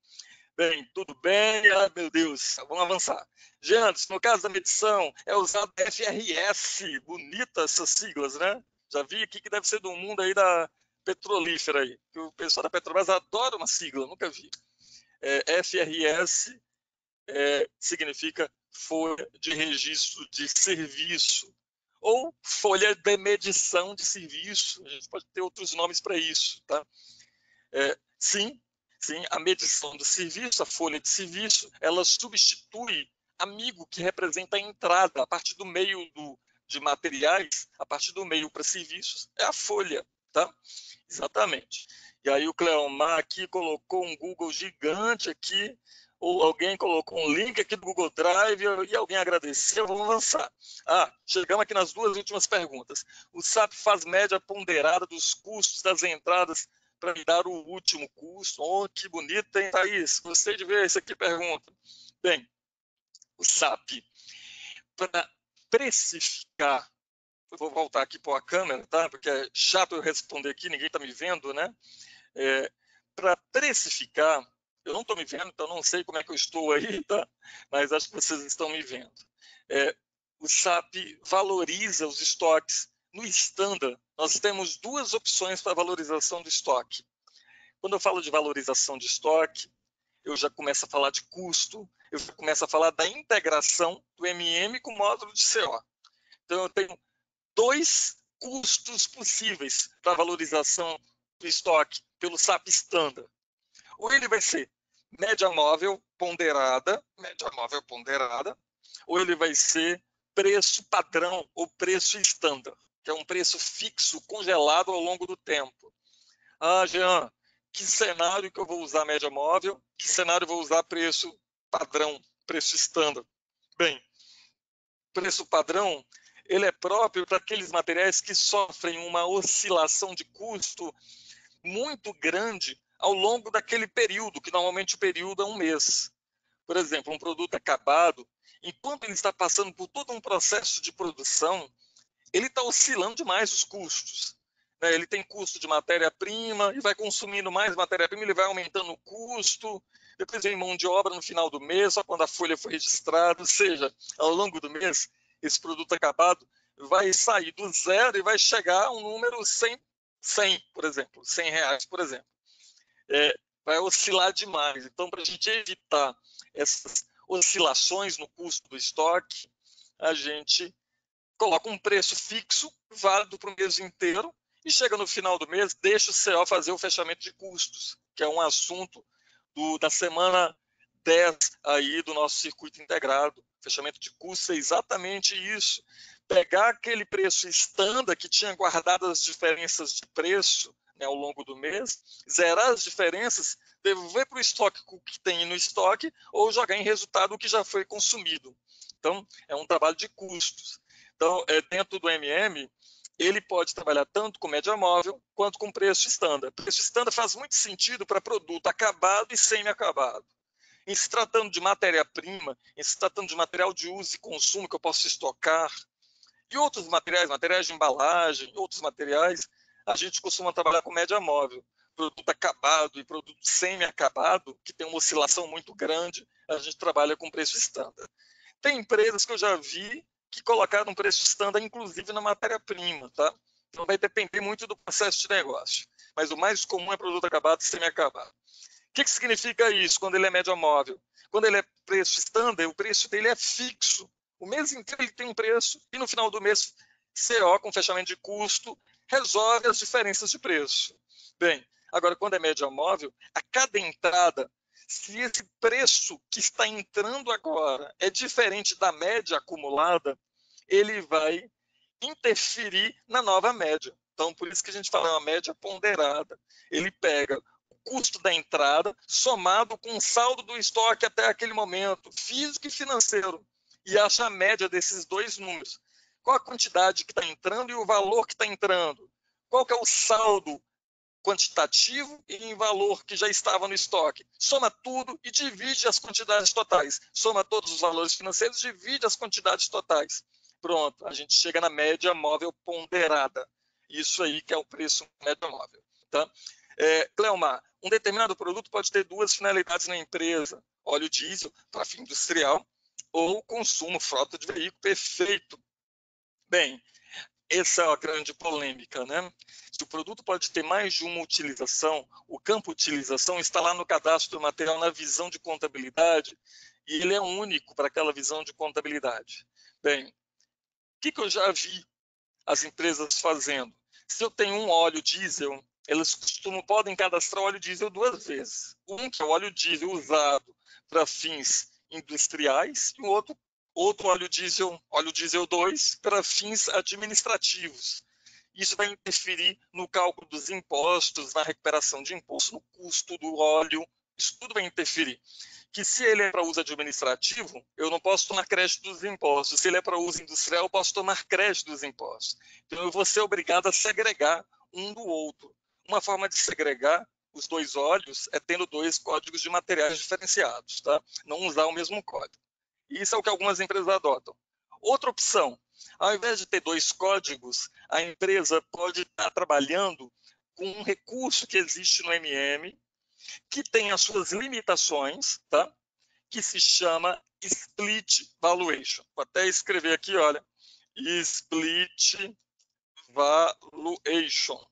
Bem, tudo bem. Ai, meu Deus. Vamos avançar. Gente, no caso da medição, é usado FRS. Bonita essas siglas, né? Já vi aqui que deve ser do mundo aí da petrolífera aí. Que o pessoal da Petrobras adora uma sigla, nunca vi. FRS significa folha de registro de serviço ou folha de medição de serviço. A gente pode ter outros nomes para isso, tá? Sim, a medição do serviço, a folha de serviço, ela substitui amigo que representa a entrada a partir do meio de materiais, a partir do meio para serviços, é a folha, tá? Exatamente. E aí o Cleomar aqui colocou um Google gigante aqui, ou alguém colocou um link aqui do Google Drive e alguém agradeceu, vamos avançar. Chegamos aqui nas duas últimas perguntas. O SAP faz média ponderada dos custos das entradas para me dar o último custo. Oh, que bonito, hein, Thaís? Gostei de ver isso aqui, pergunta. Bem, o SAP, para precificar, eu vou voltar aqui para a câmera, tá? Porque é chato eu responder aqui, ninguém está me vendo, né? Para precificar, eu não estou me vendo, então não sei como é que eu estou aí, tá? Mas acho que vocês estão me vendo. O SAP valoriza os estoques. No standard, nós temos duas opções para valorização do estoque. Quando eu falo de valorização de estoque, eu já começo a falar de custo, eu já começo a falar da integração do MM com o módulo de CO. Então, eu tenho dois custos possíveis para valorização do estoque pelo SAP Standard. Ou ele vai ser média móvel ponderada, ou ele vai ser preço padrão ou preço standard, que é um preço fixo, congelado ao longo do tempo. Jean, que cenário que eu vou usar média móvel? Que cenário eu vou usar preço padrão, preço standard? Bem, preço padrão, ele é próprio para aqueles materiais que sofrem uma oscilação de custo muito grande ao longo daquele período, que normalmente o período é um mês. Por exemplo, um produto acabado, enquanto ele está passando por todo um processo de produção, ele está oscilando demais os custos. Ele tem custo de matéria-prima e vai consumindo mais matéria-prima, ele vai aumentando o custo, depois vem mão de obra no final do mês, só quando a folha foi registrada, ou seja, ao longo do mês, esse produto acabado vai sair do zero e vai chegar a um número 100, por exemplo, R$100, por exemplo. Vai oscilar demais. Então, para a gente evitar essas oscilações no custo do estoque, a gente coloca um preço fixo, válido para o mês inteiro, e chega no final do mês, deixa o CO fazer o fechamento de custos, que é um assunto da semana 10 aí do nosso circuito integrado. Fechamento de custos é exatamente isso. Pegar aquele preço estándar que tinha guardado as diferenças de preço, né, ao longo do mês, zerar as diferenças, devolver para o estoque o que tem no estoque ou jogar em resultado o que já foi consumido. Então, é um trabalho de custos. Então, dentro do MM, ele pode trabalhar tanto com média móvel quanto com preço estándar. Preço estándar faz muito sentido para produto acabado e semi-acabado. Em se tratando de matéria-prima, em se tratando de material de uso e consumo que eu posso estocar, e outros materiais de embalagem, outros materiais, a gente costuma trabalhar com média móvel. Produto acabado e produto semi-acabado, que tem uma oscilação muito grande, a gente trabalha com preço estándar. Tem empresas que eu já vi que colocaram um preço estándar, inclusive na matéria-prima, tá? Então vai depender muito do processo de negócio. Mas o mais comum é produto acabado e semi-acabado. O que significa isso quando ele é média móvel? Quando ele é preço estándar, o preço dele é fixo. O mês inteiro ele tem um preço e no final do mês, CO, com fechamento de custo, resolve as diferenças de preço. Bem, agora quando é média móvel, a cada entrada, se esse preço que está entrando agora é diferente da média acumulada, ele vai interferir na nova média. Então, por isso que a gente fala uma média ponderada. Ele pega o custo da entrada somado com o saldo do estoque até aquele momento, físico e financeiro, e acha a média desses dois números. Qual a quantidade que está entrando e o valor que está entrando? Qual que é o saldo quantitativo e em valor que já estava no estoque? Soma tudo e divide as quantidades totais. Soma todos os valores financeiros, divide as quantidades totais. Pronto, a gente chega na média móvel ponderada. Isso aí que é o preço média móvel. Tá? Cleomar, um determinado produto pode ter duas finalidades na empresa: óleo diesel para fim industrial ou consumo, frota de veículo. Perfeito. Bem, essa é a grande polêmica, né? Se o produto pode ter mais de uma utilização, o campo utilização está lá no cadastro do material, na visão de contabilidade, e ele é único para aquela visão de contabilidade. Bem, o que eu já vi as empresas fazendo? Se eu tenho um óleo diesel, elas podem cadastrar óleo diesel duas vezes. Um que é o óleo diesel usado para fins industriais e o outro óleo diesel 2 para fins administrativos. Isso vai interferir no cálculo dos impostos, na recuperação de imposto, no custo do óleo. Isso tudo vai interferir. Que se ele é para uso administrativo, eu não posso tomar crédito dos impostos. Se ele é para uso industrial, eu posso tomar crédito dos impostos. Então, eu vou ser obrigado a segregar um do outro. Uma forma de segregar os dois óleos é tendo dois códigos de materiais diferenciados, tá? Não usar o mesmo código. Isso é o que algumas empresas adotam. Outra opção, ao invés de ter dois códigos, a empresa pode estar trabalhando com um recurso que existe no MM, que tem as suas limitações, tá? Que se chama Split Valuation. Vou até escrever aqui, olha, Split Valuation.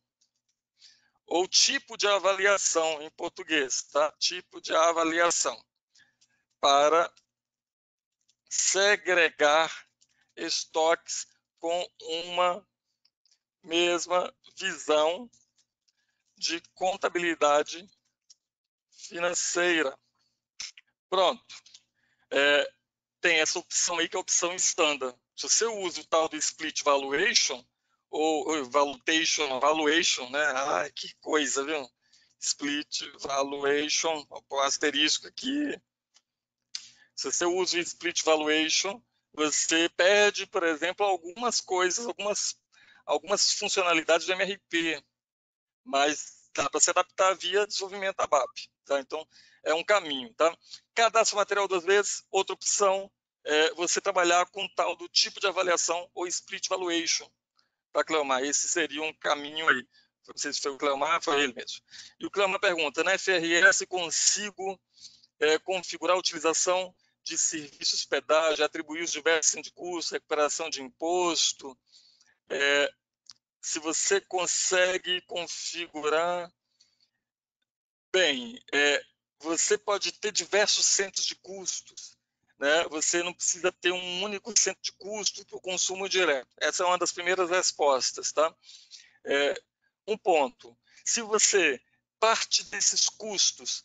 Ou tipo de avaliação em português, tá? Tipo de avaliação. Para segregar estoques com uma mesma visão de contabilidade financeira. Pronto. Tem essa opção aí que é a opção standard. Se você usa o tal do split valuation, ou valuation, né? Ah, que coisa, viu? Split valuation, vou pôr um asterisco aqui. Se você usa o split valuation, você perde, por exemplo, algumas coisas, algumas funcionalidades do MRP, mas dá para se adaptar via desenvolvimento ABAP. Tá? Então, é um caminho. Tá? Cadastro material duas vezes, outra opção é você trabalhar com tal do tipo de avaliação ou split valuation. Para Cleomar, esse seria um caminho aí. Não sei se foi o Cleomar, foi ele mesmo. E o Cleomar pergunta, na FRS consigo configurar a utilização de serviços pedágio, atribuir os diversos de custo, recuperação de imposto. Se você consegue configurar... Bem, você pode ter diversos centros de custos. Né? Você não precisa ter um único centro de custo para o consumo direto. Essa é uma das primeiras respostas. Tá? Um ponto. Se você parte desses custos,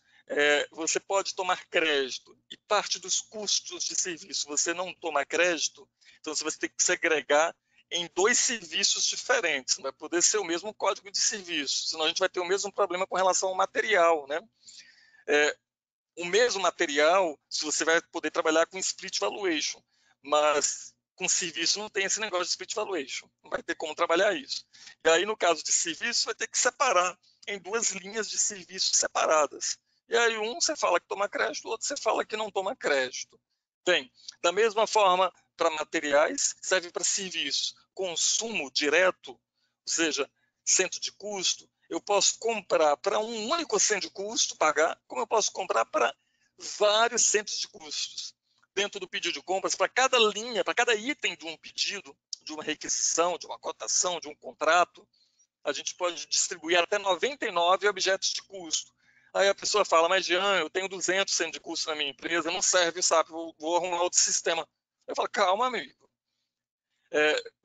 você pode tomar crédito, e parte dos custos de serviço você não toma crédito, então você vai ter que segregar em dois serviços diferentes. Não vai poder ser o mesmo código de serviço, senão a gente vai ter o mesmo problema com relação ao material. Né? O mesmo material, se você vai poder trabalhar com split valuation, mas com serviço não tem esse negócio de split valuation, não vai ter como trabalhar isso. E aí, no caso de serviço, vai ter que separar em duas linhas de serviços separadas. E aí, um você fala que toma crédito, o outro você fala que não toma crédito. Bem, da mesma forma, para materiais, serve para serviço. Consumo direto, ou seja, centro de custo, eu posso comprar para um único centro de custo, pagar, como eu posso comprar para vários centros de custos. Dentro do pedido de compras, para cada linha, para cada item de um pedido, de uma requisição, de uma cotação, de um contrato, a gente pode distribuir até 99 objetos de custo. Aí a pessoa fala, mas Jean, eu tenho 200 centros de custo na minha empresa, não serve, sabe, vou arrumar outro sistema. Eu falo, calma, amigo.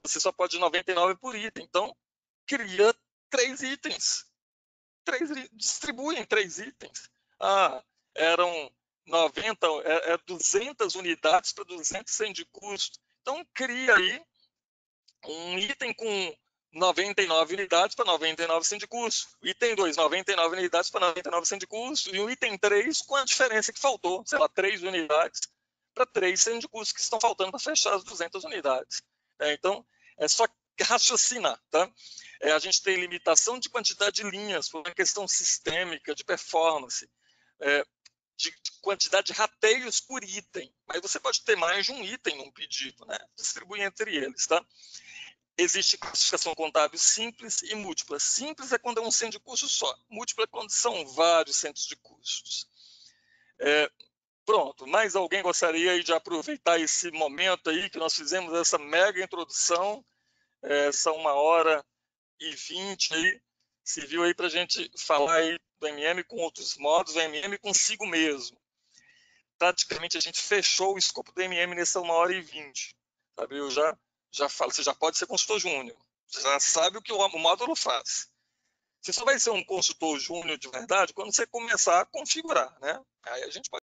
Você só pode 99 por item, então cria 3 itens. Distribui em 3 itens. Eram 90, 200 unidades para 200 centros de custo. Então, cria aí um item com 99 unidades para 99 centros de custo. Item 2, 99 unidades para 99 centros de custo. E o item 3, com a diferença que faltou, sei lá, 3 unidades para 3 centros de custo que estão faltando para fechar as 200 unidades. Então, é só raciocinar. Tá? A gente tem limitação de quantidade de linhas por uma questão sistêmica, de performance. de quantidade de rateios por item, mas você pode ter mais de um item num pedido, né? Distribui entre eles, tá? Existe classificação contábil simples e múltipla. Simples é quando é um centro de custo só. Múltipla é quando são vários centros de custos. Pronto, mais alguém gostaria aí de aproveitar esse momento aí que nós fizemos essa mega introdução, essa 1h20 aí, serviu aí para a gente falar aí do MM com outros modos, do MM consigo mesmo. Praticamente a gente fechou o escopo do MM nessa 1h20. Sabe? Eu já falo, você já pode ser consultor júnior, você já sabe o que o módulo faz. Você só vai ser um consultor júnior de verdade quando você começar a configurar, né? Aí a gente pode